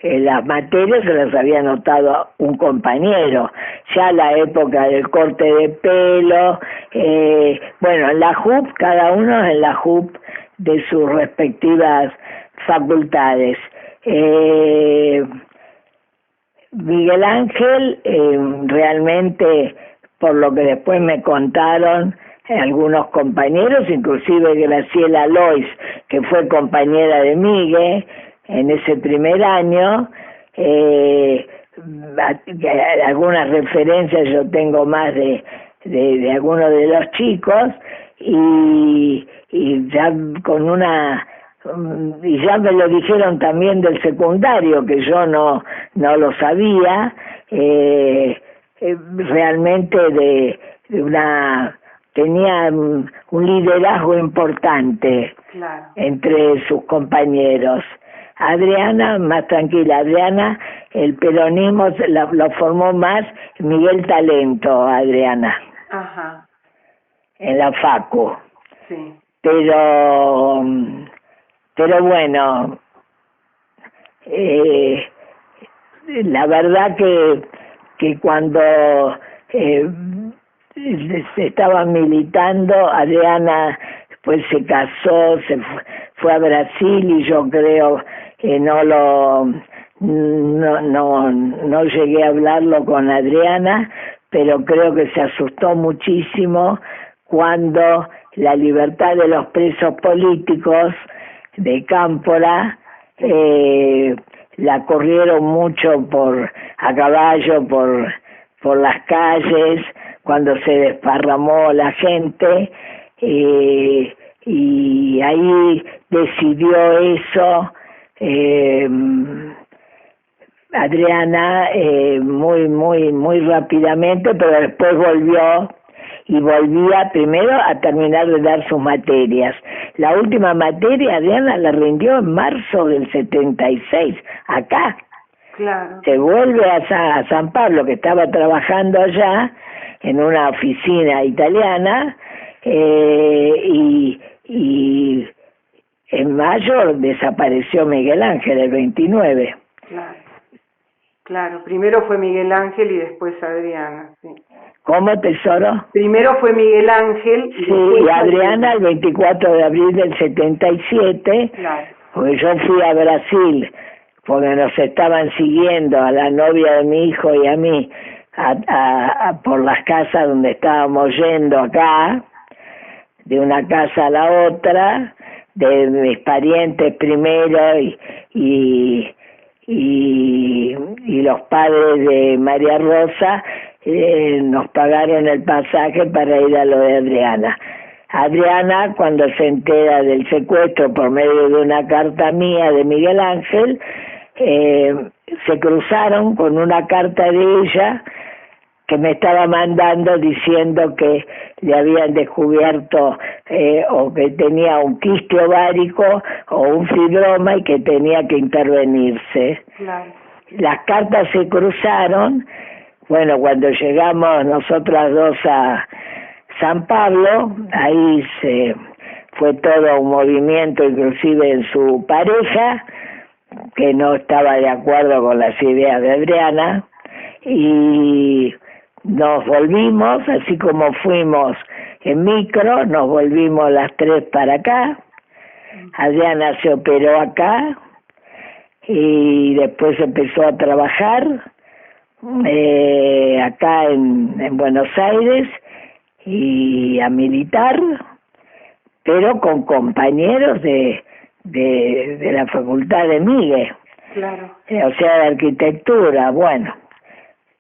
las materias se las había anotado un compañero, ya la época del corte de pelo, bueno, en la JUP, cada uno en la JUP de sus respectivas facultades. Miguel Ángel, realmente, por lo que después me contaron algunos compañeros, inclusive Graciela Lois, que fue compañera de Miguel en ese primer año, algunas referencias yo tengo más de algunos de los chicos, y ya y ya me lo dijeron también del secundario, que yo no lo sabía, realmente tenía un liderazgo importante. Claro. Entre sus compañeros. Adriana, más tranquila. Adriana, el peronismo lo formó más Miguel Talento, Adriana. Ajá. En la Facu. Sí. Pero bueno, la verdad que cuando se estaba militando, Adriana pues se casó, fue a Brasil, y yo creo que no llegué a hablarlo con Adriana, pero creo que se asustó muchísimo cuando la libertad de los presos políticos de Cámpora la corrieron mucho a caballo por las calles, cuando se desparramó la gente, y ahí decidió eso Adriana muy rápidamente, pero después volvía primero a terminar de dar sus materias. La última materia Adriana la rindió en marzo del 76, acá. Claro. Se vuelve a San Pablo, que estaba trabajando allá en una oficina italiana, y en mayo desapareció Miguel Ángel, el 29. Claro, primero fue Miguel Ángel y después Adriana, sí. ¿Cómo, tesoro? Primero fue Miguel Ángel y después y Adriana el 24 de abril del 77, claro. Porque yo fui a Brasil, porque nos estaban siguiendo a la novia de mi hijo y a mí, por las casas donde estábamos yendo acá, de una casa a la otra, de mis parientes primero y los padres de María Rosa nos pagaron el pasaje para ir a lo de Adriana. Adriana, cuando se entera del secuestro por medio de una carta mía de Miguel Ángel, se cruzaron con una carta de ella que me estaba mandando diciendo que le habían descubierto o que tenía un quiste ovárico o un fibroma y que tenía que intervenirse. Claro. Las cartas se cruzaron. Bueno, cuando llegamos nosotras dos a San Pablo, ahí fue todo un movimiento, inclusive en su pareja, que no estaba de acuerdo con las ideas de Adriana, y nos volvimos, así como fuimos en micro, nos volvimos las tres para acá. Adriana se operó acá y después empezó a trabajar acá en Buenos Aires y a militar, pero con compañeros de la facultad de Miguel, claro. O sea, de arquitectura. Bueno,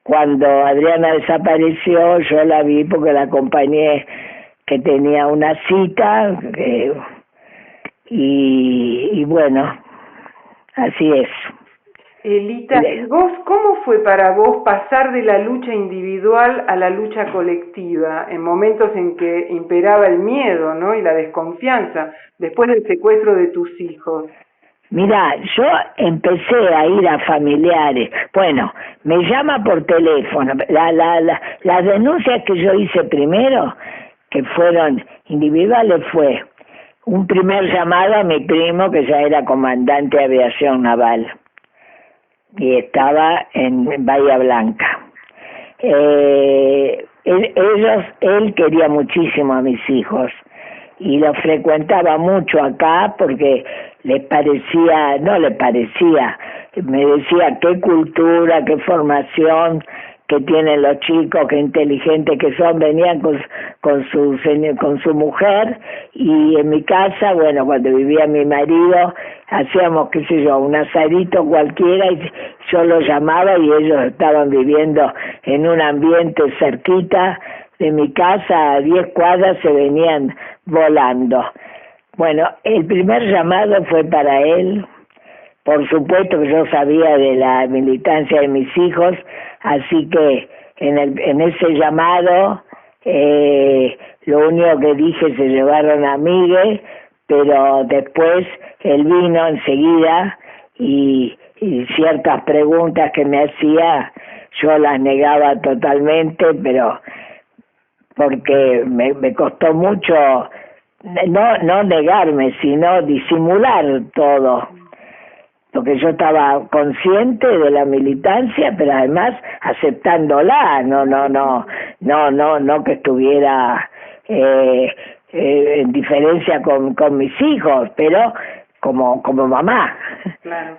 cuando Adriana desapareció, yo la vi porque la acompañé, que tenía una cita, y bueno, así es. Elita, ¿vos cómo fue para vos pasar de la lucha individual a la lucha colectiva en momentos en que imperaba el miedo, ¿no? Y la desconfianza después del secuestro de tus hijos? Mira, yo empecé a ir a familiares. Bueno, me llama por teléfono. Las denuncias que yo hice primero, que fueron individuales, fue un primer llamado a mi primo, que ya era comandante de aviación naval y estaba en Bahía Blanca. Él quería muchísimo a mis hijos y los frecuentaba mucho acá porque me decía qué cultura, qué formación que tienen los chicos, qué inteligentes que son. Venían con su mujer, y en mi casa, bueno, cuando vivía mi marido, hacíamos, qué sé yo, un asadito cualquiera, y yo los llamaba y ellos estaban viviendo en un ambiente cerquita de mi casa, a 10 cuadras, se venían volando. Bueno, el primer llamado fue para él. Por supuesto que yo sabía de la militancia de mis hijos, así que en ese llamado lo único que dije, se llevaron a Miguel, pero después él vino enseguida y ciertas preguntas que me hacía yo las negaba totalmente, pero porque me costó mucho no negarme, sino disimular todo, porque yo estaba consciente de la militancia, pero además aceptándola, no que estuviera en diferencia con mis hijos, pero como mamá. Claro.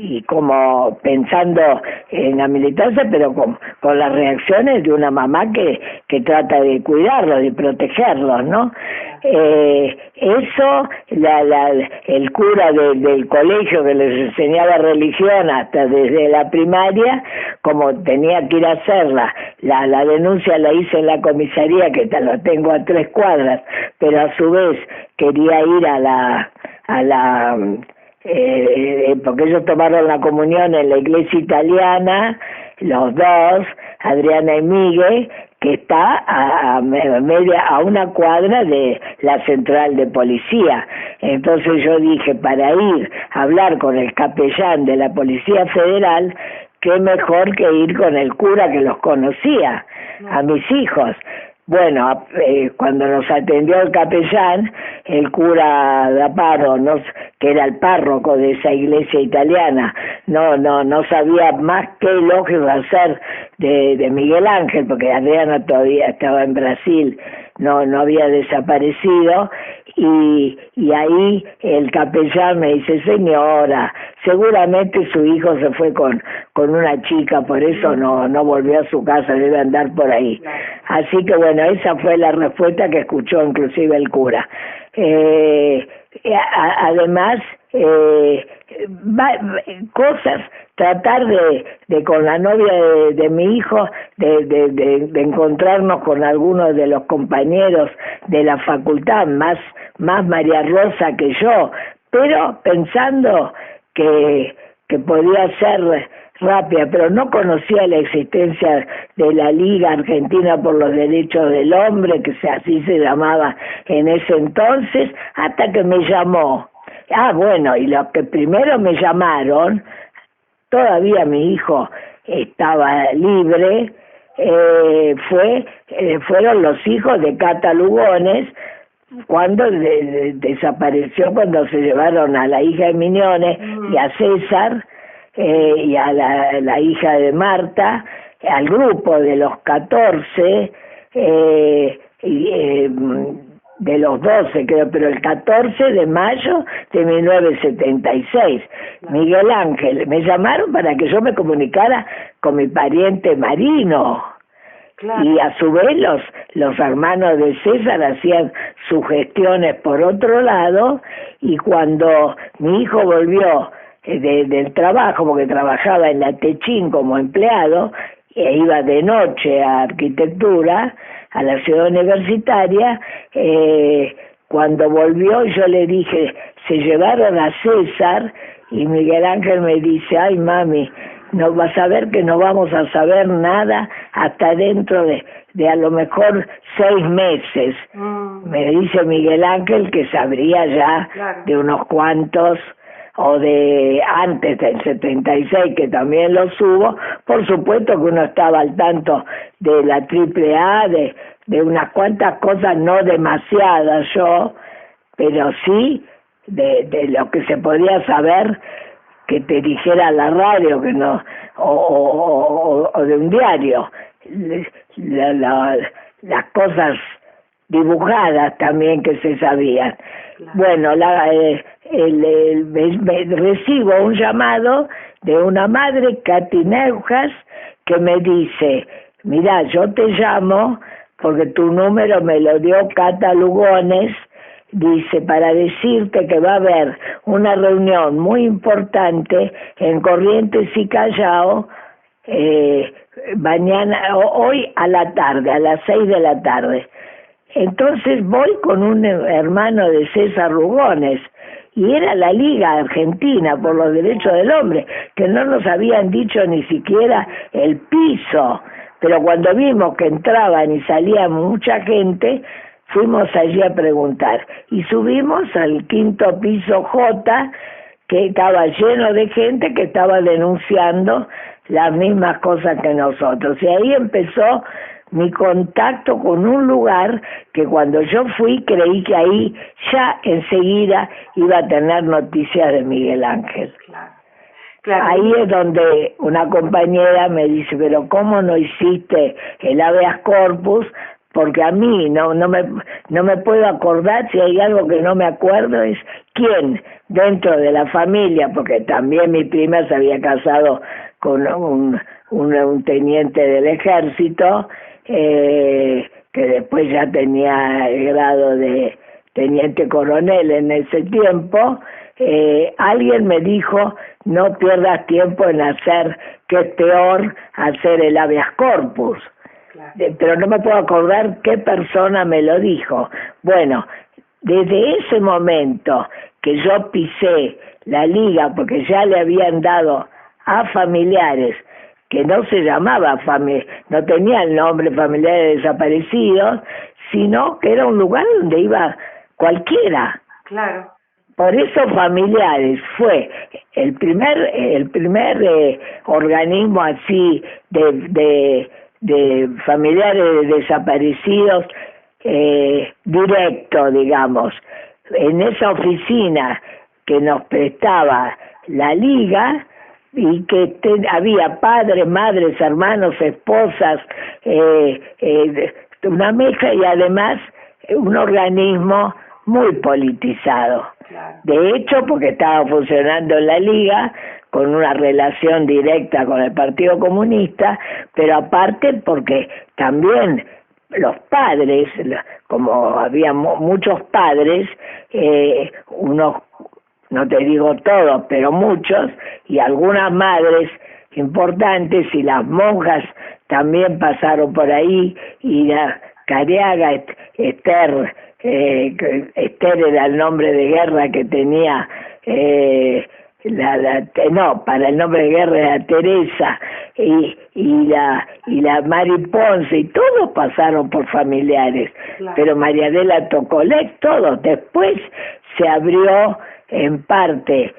Y como pensando en la militancia, pero con las reacciones de una mamá que trata de cuidarlos, de protegerlos, ¿no? Eso, el cura del colegio que les enseñaba religión hasta desde la primaria, como tenía que ir a hacerla, la denuncia la hice en la comisaría, que la tengo a 3 cuadras, pero a su vez quería ir a la porque ellos tomaron la comunión en la iglesia italiana, los dos, Adriana y Miguel, que está a una cuadra de la central de policía. Entonces yo dije, para ir a hablar con el capellán de la Policía Federal, qué mejor que ir con el cura que los conocía, a mis hijos. Bueno, cuando nos atendió el capellán, el cura D'Aparo, que era el párroco de esa iglesia italiana, no sabía más qué elogio hacer de Miguel Ángel, porque Adriana todavía estaba en Brasil, no había desaparecido, y ahí el capellán me dice, señora, seguramente su hijo se fue con una chica, por eso no volvió a su casa, debe andar por ahí. Así que bueno, esa fue la respuesta que escuchó inclusive el cura. Además, cosas, tratar de con la novia de mi hijo, de encontrarnos con algunos de los compañeros de la facultad, más María Rosa que yo, pero pensando que podía ser rápida, pero no conocía la existencia de la Liga Argentina por los Derechos del Hombre, que así se llamaba en ese entonces, hasta que me llamó. Bueno, y los que primero me llamaron, todavía mi hijo estaba libre, fueron los hijos de Cata Lugones, cuando desapareció, cuando se llevaron a la hija de Miñones y a César, y a la hija de Marta, al grupo de los 14, de los 12 creo, pero el 14 de mayo de 1976. Miguel Ángel, me llamaron para que yo me comunicara con mi pariente Marino. Claro. Y a su vez los hermanos de César hacían sus gestiones por otro lado, y cuando mi hijo volvió del trabajo, porque trabajaba en la Techín como empleado, e iba de noche a arquitectura, a la ciudad universitaria, cuando volvió yo le dije, se llevaron a César, y Miguel Ángel me dice, ay mami, no vas a ver que no vamos a saber nada hasta dentro de a lo mejor 6 meses. Me dice Miguel Ángel que sabría ya de unos cuantos, o de antes del 76, que también los hubo. Por supuesto que uno estaba al tanto de la AAA, de unas cuantas cosas, no demasiadas yo, pero sí de lo que se podía saber, que te dijera la radio, que no, o de un diario, las cosas dibujadas también que se sabían. Claro. Bueno, recibo un llamado de una madre, Katy Neujas, que me dice, mira, yo te llamo porque tu número me lo dio Cata Lugones, dice, para decirte que va a haber una reunión muy importante en Corrientes y Callao, hoy a la tarde, a las 6 de la tarde. Entonces voy con un hermano de César Lugones, y era la Liga Argentina por los Derechos del Hombre, que no nos habían dicho ni siquiera el piso, pero cuando vimos que entraban y salían mucha gente, fuimos allí a preguntar, y subimos al 5º piso J, que estaba lleno de gente que estaba denunciando las mismas cosas que nosotros. Y ahí empezó mi contacto con un lugar que cuando yo fui creí que ahí ya enseguida iba a tener noticias de Miguel Ángel. Claro. Ahí es donde una compañera me dice, pero ¿cómo no hiciste el habeas corpus? Porque a mí no me puedo acordar, si hay algo que no me acuerdo es quién dentro de la familia, porque también mi prima se había casado con un teniente del ejército, que después ya tenía el grado de teniente coronel en ese tiempo. Alguien me dijo, no pierdas tiempo en hacer, que es peor hacer el habeas corpus. Claro. Pero no me puedo acordar qué persona me lo dijo. Bueno, desde ese momento que yo pisé la liga, porque ya le habían dado a familiares, que no se llamaba no tenía el nombre familiares desaparecidos, sino que era un lugar donde iba cualquiera. Claro. Por eso Familiares fue el primer organismo así de familiares desaparecidos directo, digamos. En esa oficina que nos prestaba la liga, y que había padres, madres, hermanos, esposas, una mezcla, y además un organismo muy politizado. Claro. De hecho, porque estaba funcionando en la liga con una relación directa con el Partido Comunista, pero aparte porque también los padres, como había muchos padres, unos, no te digo todos, pero muchos, y algunas madres importantes, y las monjas también pasaron por ahí, y la Cariaga Esther era el nombre de guerra que tenía, para el nombre de guerra era Teresa, y la Mari Ponce, y todos pasaron por Familiares. Claro. Pero María Adela Tocolec, todos. Después se abrió en parte,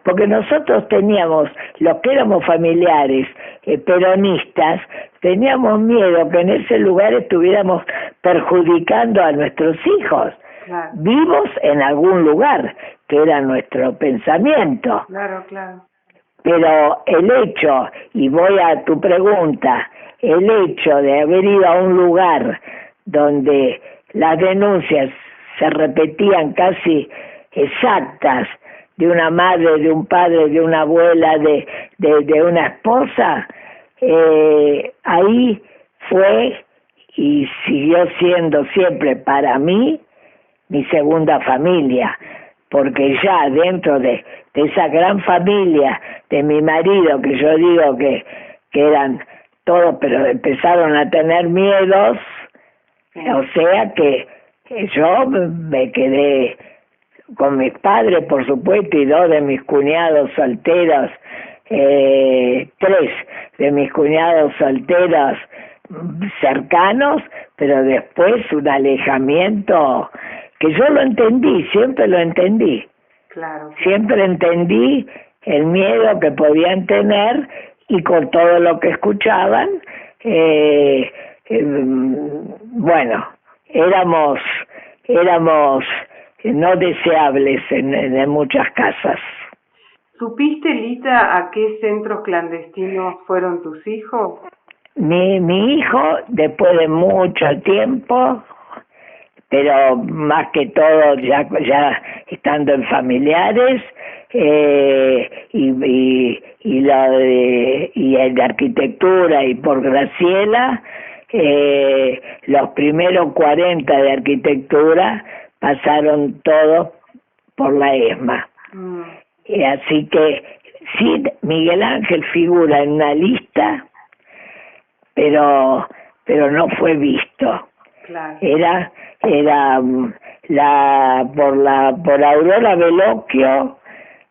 porque nosotros teníamos, los que éramos familiares peronistas, teníamos miedo que en ese lugar estuviéramos perjudicando a nuestros hijos. Claro. Vivos en algún lugar, que era nuestro pensamiento. Claro, claro. Pero el hecho, y voy a tu pregunta, el hecho de haber ido a un lugar donde las denuncias se repetían casi exactas, de una madre, de un padre, de una abuela, de una esposa, ahí fue y siguió siendo siempre para mí mi segunda familia, porque ya dentro de esa gran familia de mi marido, que yo digo que eran todos, pero empezaron a tener miedos, o sea que yo me quedé con mis padres, por supuesto, y dos de mis cuñados solteros, 3 de mis cuñados solteros cercanos, pero después un alejamiento que yo lo entendí, siempre lo entendí. Claro. Siempre entendí el miedo que podían tener, y con todo lo que escuchaban, bueno, éramos no deseables en muchas casas. ¿Supiste, Lita, a qué centros clandestinos fueron tus hijos? Mi hijo, después de mucho tiempo, pero más que todo ya estando en Familiares, y el de arquitectura, y por Graciela, los primeros 40 de arquitectura pasaron todos por la ESMA. Así que sí, Miguel Ángel figura en una lista, pero no fue visto. Claro. Era por Aurora Veloquio,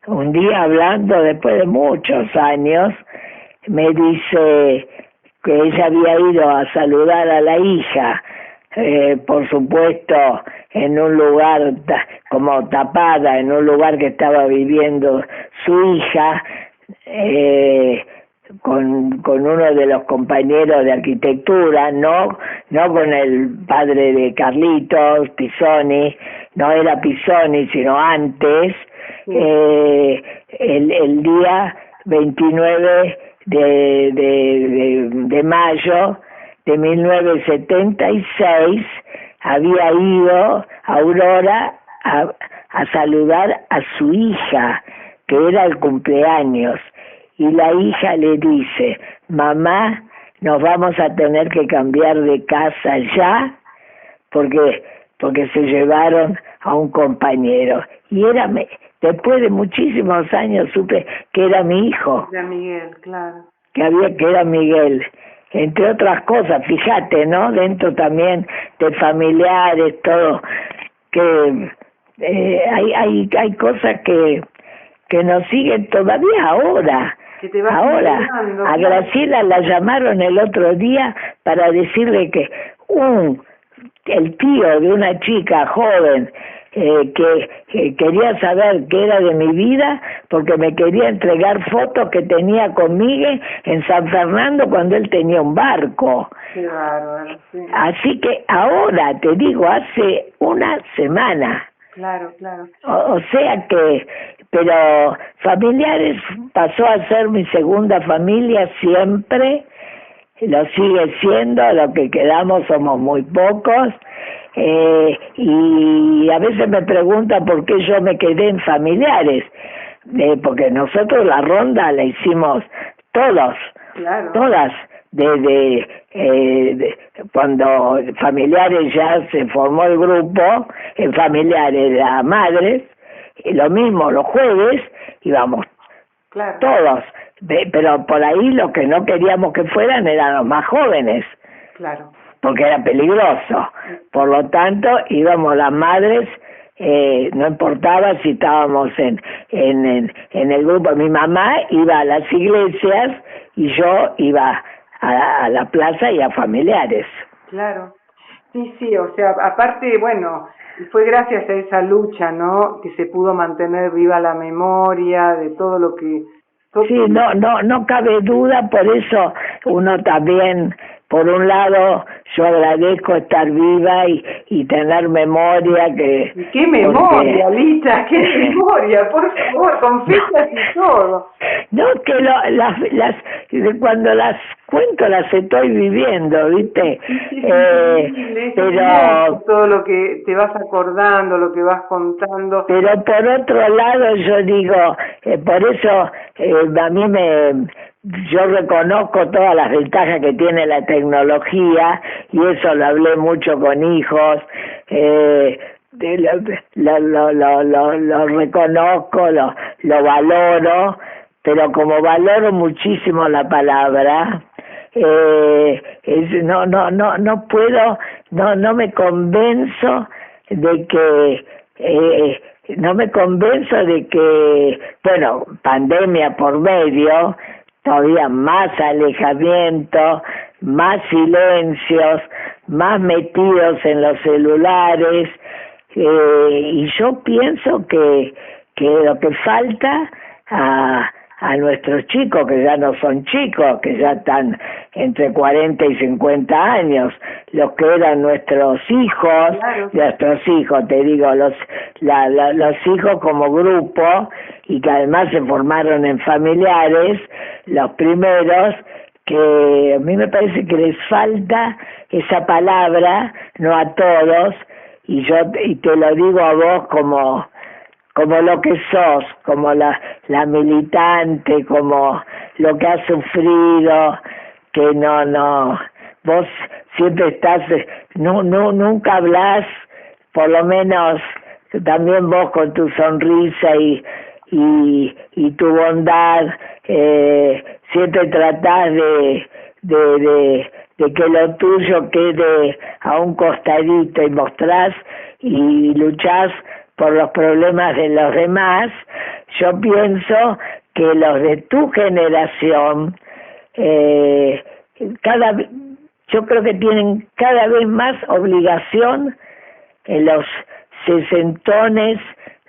un día hablando después de muchos años, me dice que ella había ido a saludar a la hija por supuesto, en un lugar como tapada, en un lugar que estaba viviendo su hija, con uno de los compañeros de arquitectura, no con el padre de Carlitos, Pisoni, no era Pisoni, sino antes, el día 29 de mayo de 1976 había ido Aurora a saludar a su hija, que era el cumpleaños, y la hija le dice: mamá, nos vamos a tener que cambiar de casa ya, porque se llevaron a un compañero. Y después de muchísimos años supe que era mi hijo. Era Miguel, claro. Que era Miguel. Entre otras cosas, fíjate, ¿no? Dentro también de familiares, todo, que hay cosas que nos siguen todavía ahora. Ahora, a Graciela la llamaron el otro día para decirle que el tío de una chica joven que quería saber qué era de mi vida, porque me quería entregar fotos que tenía conmigo en San Fernando cuando él tenía un barco. Qué bárbaro, sí. Así que ahora, te digo, hace una semana. Claro. O sea que, pero familiares pasó a ser mi segunda familia siempre, lo sigue siendo, lo que quedamos somos muy pocos, y a veces me preguntan por qué yo me quedé en familiares, porque nosotros la ronda la hicimos todas, desde cuando familiares ya se formó el grupo, en familiares de las madres, y lo mismo los jueves íbamos todos, pero por ahí lo que no queríamos que fueran eran los más jóvenes, porque era peligroso, por lo tanto íbamos las madres, no importaba si estábamos en el grupo. Mi mamá iba a las iglesias y yo iba a la plaza y a familiares. Claro, sí, o sea, aparte, bueno, fue gracias a esa lucha, ¿no?, que se pudo mantener viva la memoria de todo lo que... Sí, no cabe duda, por eso uno también, por un lado, yo agradezco estar viva y tener memoria que... ¡Qué memoria, Lita! ¡Qué memoria! Por favor, con fechas y todo. No, que cuando las cuento las estoy viviendo, ¿viste? Sí, pero todo lo que te vas acordando, lo que vas contando. Pero por otro lado yo digo, por eso a mí yo reconozco todas las ventajas que tiene la tecnología, y eso lo hablé mucho con hijos, lo reconozco, lo valoro, pero como valoro muchísimo la palabra, no puedo, no me convenzo de que, bueno, pandemia por medio, todavía más alejamiento, más silencios, más metidos en los celulares, y yo pienso que lo que falta a nuestros chicos, que ya no son chicos, que ya están entre 40 y 50 años, los que eran nuestros hijos, te digo, los hijos como grupo, y que además se formaron en familiares, los primeros, que a mí me parece que les falta esa palabra, no a todos, y te lo digo a vos como lo que sos, como la militante, como lo que has sufrido, que vos siempre estás, nunca hablas, por lo menos también vos con tu sonrisa y tu bondad, siempre tratás de que lo tuyo quede a un costadito y mostrás y luchás por los problemas de los demás. Yo pienso que los de tu generación yo creo que tienen cada vez más obligación en los sesentones,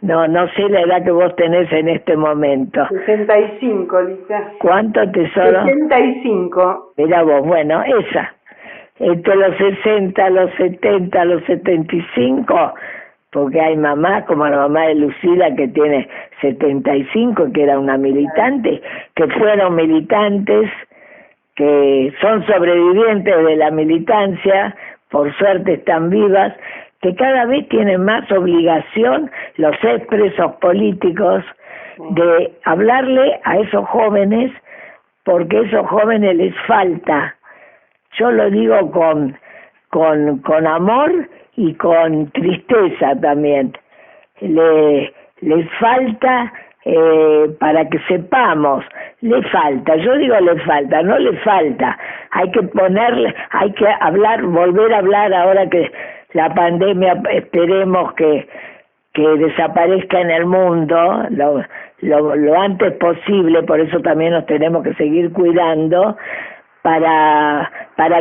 no sé la edad que vos tenés en este momento. 65, Lisa. ¿Cuánto, tesoro? 65. Mira vos, bueno, esa. Entre los 60, los 70, los 75, porque hay mamás como la mamá de Lucila que tiene 75, que era una militante, que fueron militantes, que son sobrevivientes de la militancia, por suerte están vivas, que cada vez tienen más obligación los expresos políticos de hablarle a esos jóvenes, porque a esos jóvenes les falta. Yo lo digo con amor y con tristeza también. Les falta, para que sepamos, le falta, yo digo le falta, no le falta. Hay que hablar, volver a hablar ahora que la pandemia esperemos que desaparezca en el mundo lo antes posible, por eso también nos tenemos que seguir cuidando, para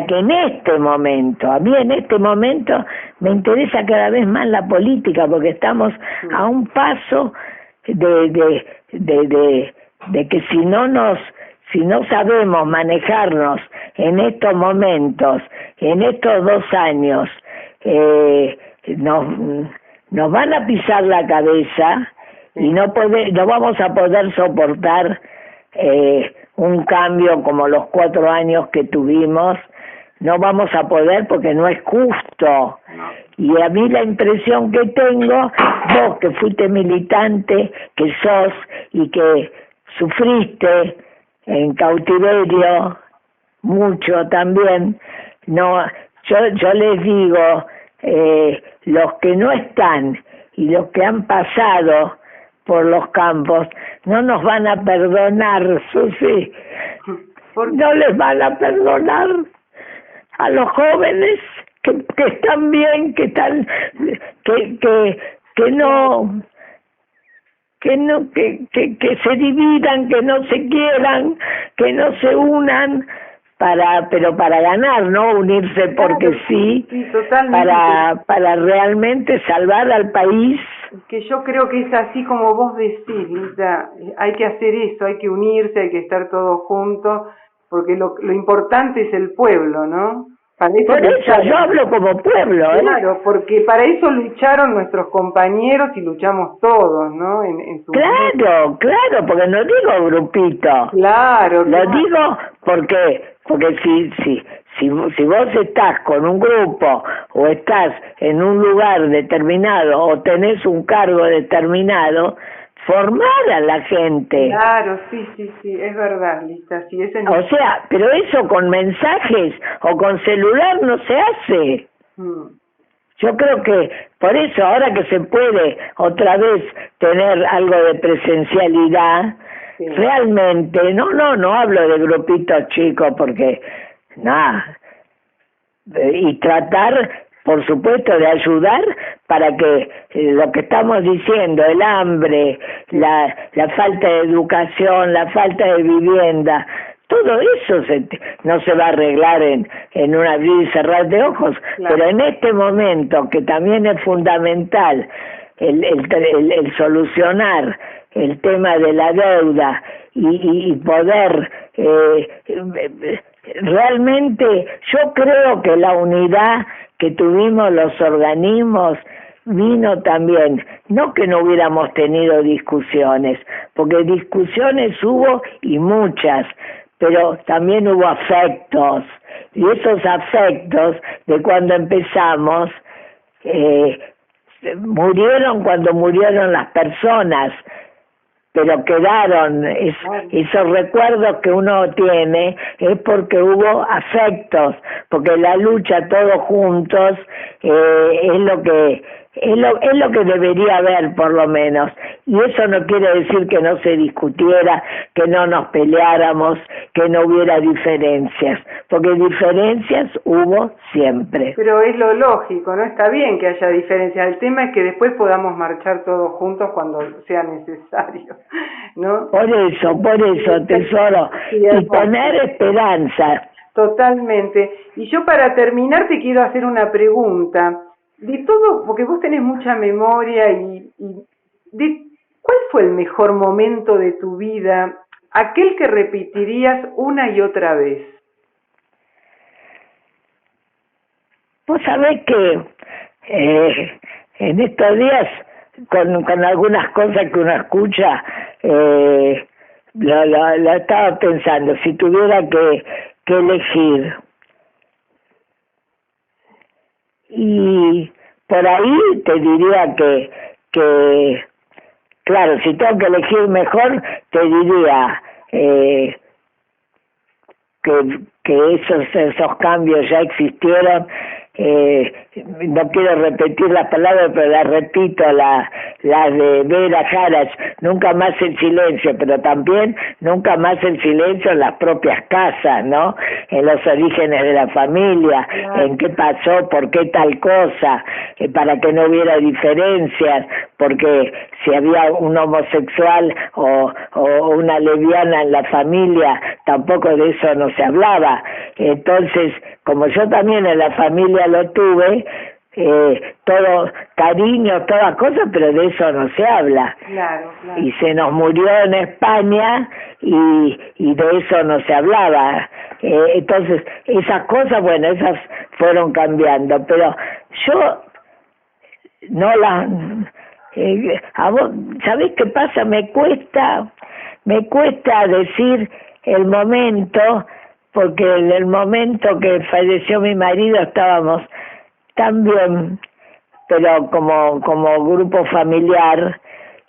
que en este momento, a mí en este momento me interesa cada vez más la política, porque estamos a un paso de que si no sabemos manejarnos en estos momentos, en estos 2 años, nos van a pisar la cabeza y no vamos a poder soportar un cambio como los 4 años que tuvimos. No vamos a poder, porque no es justo. Y a mí la impresión que tengo, vos que fuiste militante, que sos y que sufriste en cautiverio mucho también, yo les digo, los que no están y los que han pasado por los campos no nos van a perdonar, Susi. No les van a perdonar a los jóvenes que están bien, que se dividan, que no se quieran, que no se unan pero para ganar, no unirse porque sí, para realmente salvar al país. Que yo creo que es así como vos decís, Lisa, hay que hacer eso, hay que unirse, hay que estar todos juntos, porque lo importante es el pueblo, ¿no? Por eso yo hablo como pueblo, Claro, porque para eso lucharon nuestros compañeros y luchamos todos, ¿no? En su Claro, porque no digo grupito. Claro. Lo digo porque si vos estás con un grupo o estás en un lugar determinado o tenés un cargo determinado, formar a la gente. Claro, sí, es verdad, Lisa. Sí, o sea, pero eso con mensajes o con celular no se hace. Yo creo que por eso ahora que se puede otra vez tener algo de presencialidad, realmente, no hablo de grupitos chicos porque, y tratar, por supuesto, de ayudar para que lo que estamos diciendo, el hambre, la falta de educación, la falta de vivienda, todo eso no se va a arreglar en un abrir y cerrar de ojos, pero en este momento que también es fundamental el solucionar el tema de la deuda y poder realmente, yo creo que la unidad que tuvimos los organismos vino también, no que no hubiéramos tenido discusiones, porque discusiones hubo y muchas, pero también hubo afectos, y esos afectos de cuando empezamos murieron cuando murieron las personas, pero quedaron esos recuerdos que uno tiene, es porque hubo afectos, porque la lucha todos juntos es lo que debería haber, por lo menos, y eso no quiere decir que no se discutiera, que no nos peleáramos, que no hubiera diferencias, porque diferencias hubo siempre. Pero es lo lógico, ¿no? Está bien que haya diferencias, el tema es que después podamos marchar todos juntos cuando sea necesario, ¿no? Por eso, tesoro, y tener esperanza. Totalmente. Y yo para terminar te quiero hacer una pregunta. De todo, porque vos tenés mucha memoria ¿cuál fue el mejor momento de tu vida? Aquel que repetirías una y otra vez. Vos sabés que en estos días, con algunas cosas que uno escucha, la estaba pensando, si tuviera que elegir. Y por ahí te diría que claro, si tengo que elegir mejor, te diría que esos cambios ya existieron. No quiero repetir las palabras, pero las repito, las de Vera Jara, nunca más el silencio, pero también nunca más el silencio en las propias casas, ¿no? En los orígenes de la familia, en qué pasó, por qué tal cosa, para que no hubiera diferencias, porque si había un homosexual o una lesbiana en la familia, tampoco de eso no se hablaba. Entonces, como yo también en la familia lo tuve, todo cariño, todas cosas, pero de eso no se habla. Claro. Y se nos murió en España y de eso no se hablaba. Entonces, esas cosas, bueno, esas fueron cambiando, pero yo no las... a vos, ¿sabés qué pasa? Me cuesta decir el momento, porque en el momento que falleció mi marido estábamos tan bien, pero como grupo familiar,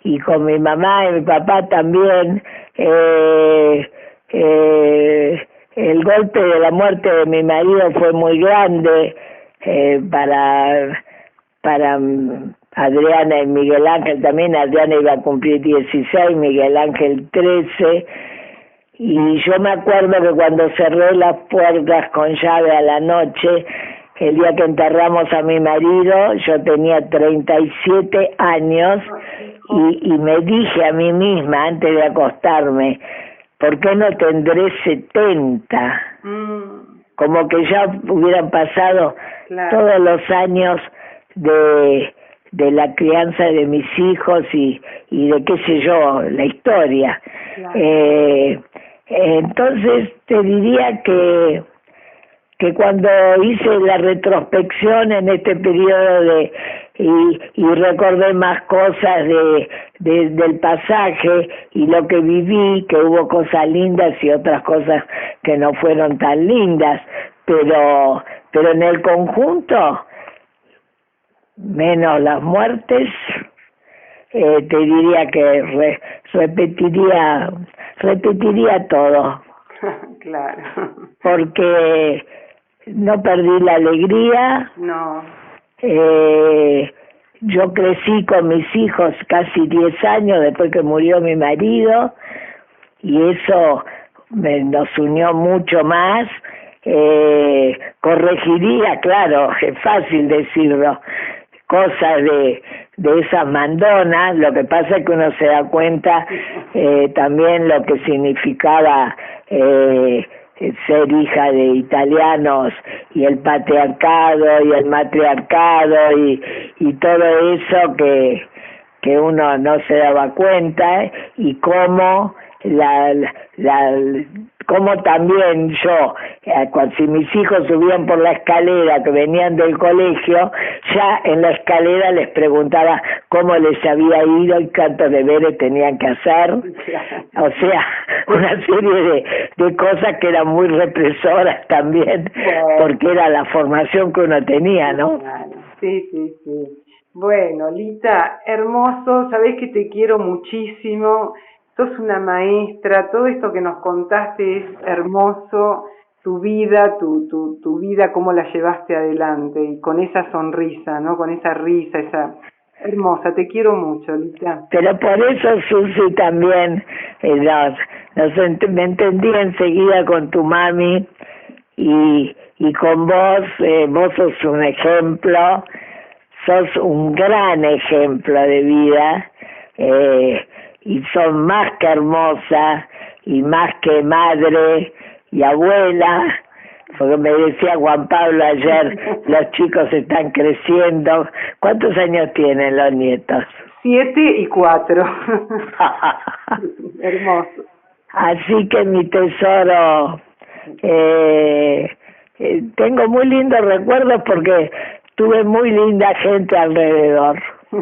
y con mi mamá y mi papá también, el golpe de la muerte de mi marido fue muy grande para Adriana y Miguel Ángel también. Adriana iba a cumplir 16, Miguel Ángel 13, y yo me acuerdo que cuando cerré las puertas con llave a la noche, el día que enterramos a mi marido, yo tenía 37 años y me dije a mí misma antes de acostarme, ¿por qué no tendré 70? Como que ya hubieran pasado todos los años de la crianza de mis hijos y de qué sé yo, la historia. Entonces te diría que cuando hice la retrospección en este periodo y recordé más cosas del pasaje y lo que viví, que hubo cosas lindas y otras cosas que no fueron tan lindas, pero en el conjunto, menos las muertes, te diría que repetiría todo. Claro. Porque no perdí la alegría. No. Yo crecí con mis hijos casi 10 años después que murió mi marido, y eso nos unió mucho más. Corregiría, claro, es fácil decirlo, cosas de esas mandonas. Lo que pasa es que uno se da cuenta también lo que significaba ser hija de italianos, y el patriarcado y el matriarcado y todo eso que uno no se daba cuenta, y cómo como también yo, si mis hijos subían por la escalera que venían del colegio, ya en la escalera les preguntaba cómo les había ido y cuántos deberes tenían que hacer. O sea, una serie de cosas que eran muy represoras también, porque era la formación que uno tenía, ¿no? Sí. Bueno, Lita, hermoso, sabés que te quiero muchísimo. Sos una maestra, todo esto que nos contaste es hermoso, tu vida, tu vida, cómo la llevaste adelante, y con esa sonrisa, ¿no? Con esa risa, esa hermosa, te quiero mucho, Lita. Pero por eso, Susi, también me entendí enseguida con tu mami, y con vos. Vos sos un ejemplo, sos un gran ejemplo de vida, y son más que hermosa y más que madre y abuela. porque me decía Juan Pablo ayer, los chicos están creciendo. ¿Cuántos años tienen los nietos? 7 y 4. Hermoso. Así que mi tesoro, tengo muy lindos recuerdos porque tuve muy linda gente alrededor. Sí.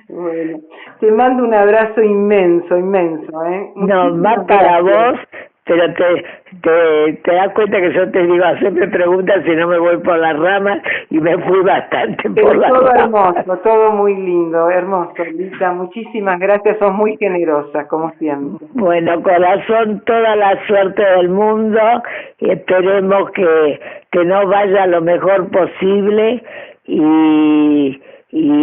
Bueno, te mando un abrazo inmenso, inmenso, ¿eh? No, más para vos, pero te das cuenta que yo te digo, hacerme preguntas si no me voy por las ramas y me fui bastante por las todo ramas. hermoso, todo muy lindo, hermoso, Lita, muchísimas gracias, sos muy generosa, como siempre. Bueno, corazón, toda la suerte del mundo y esperemos que nos vaya lo mejor posible y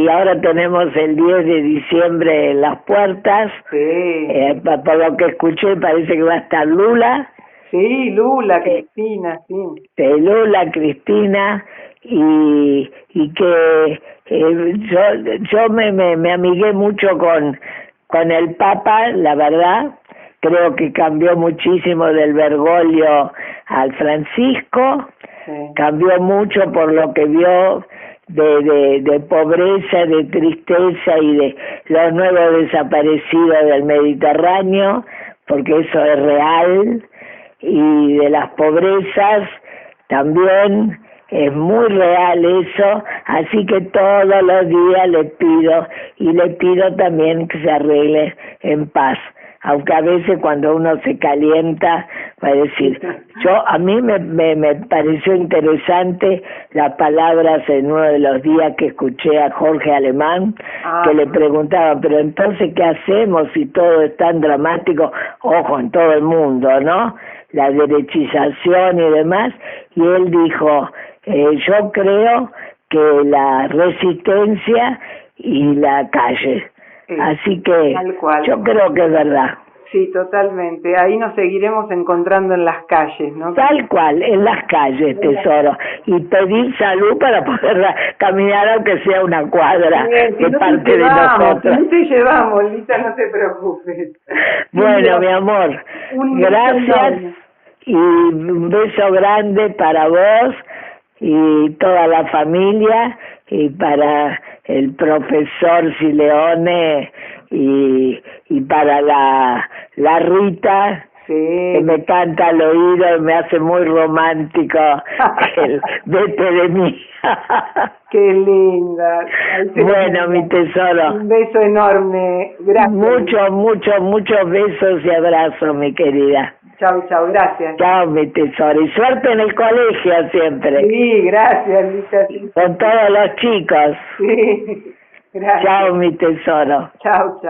ahora tenemos el 10 de diciembre en las puertas. Sí. Por lo que escuché parece que va a estar Lula. Sí, Lula, Cristina, sí. Lula, Cristina y que yo me amigué mucho con el Papa, la verdad. Creo que cambió muchísimo del Bergoglio al Francisco. Sí. Cambió mucho por lo que vio de pobreza, de tristeza y de los nuevos desaparecidos del Mediterráneo, porque eso es real, y de las pobrezas también es muy real eso, así que todos los días le pido también que se arregle en paz. Aunque a veces cuando uno se calienta va a decir, a mí me pareció interesante las palabras en uno de los días que escuché a Jorge Alemán, que le preguntaban, pero entonces ¿qué hacemos si todo es tan dramático? Ojo, en todo el mundo, ¿no? La derechización y demás, y él dijo, yo creo que la resistencia y la calle. Así que yo creo que es verdad. Sí, totalmente. Ahí nos seguiremos encontrando en las calles, ¿no? Tal cual, en las calles, tesoro. Y pedir salud para poder caminar aunque sea una cuadra de parte de nosotros. No te llevamos, Lita, no te preocupes. Bueno, mi amor, gracias y un beso grande para vos y toda la familia y para el profesor Sileone y para la Rita, que me canta al oído y me hace muy romántico el vete de mí. Qué linda. Bueno, mi tesoro. Un beso enorme. Gracias. Muchos besos y abrazos, mi querida. Chau, gracias. Chao, mi tesoro. Y suerte en el colegio siempre. Sí, gracias, Lita. Con todos los chicos. Sí, gracias. Chao, mi tesoro. Chau.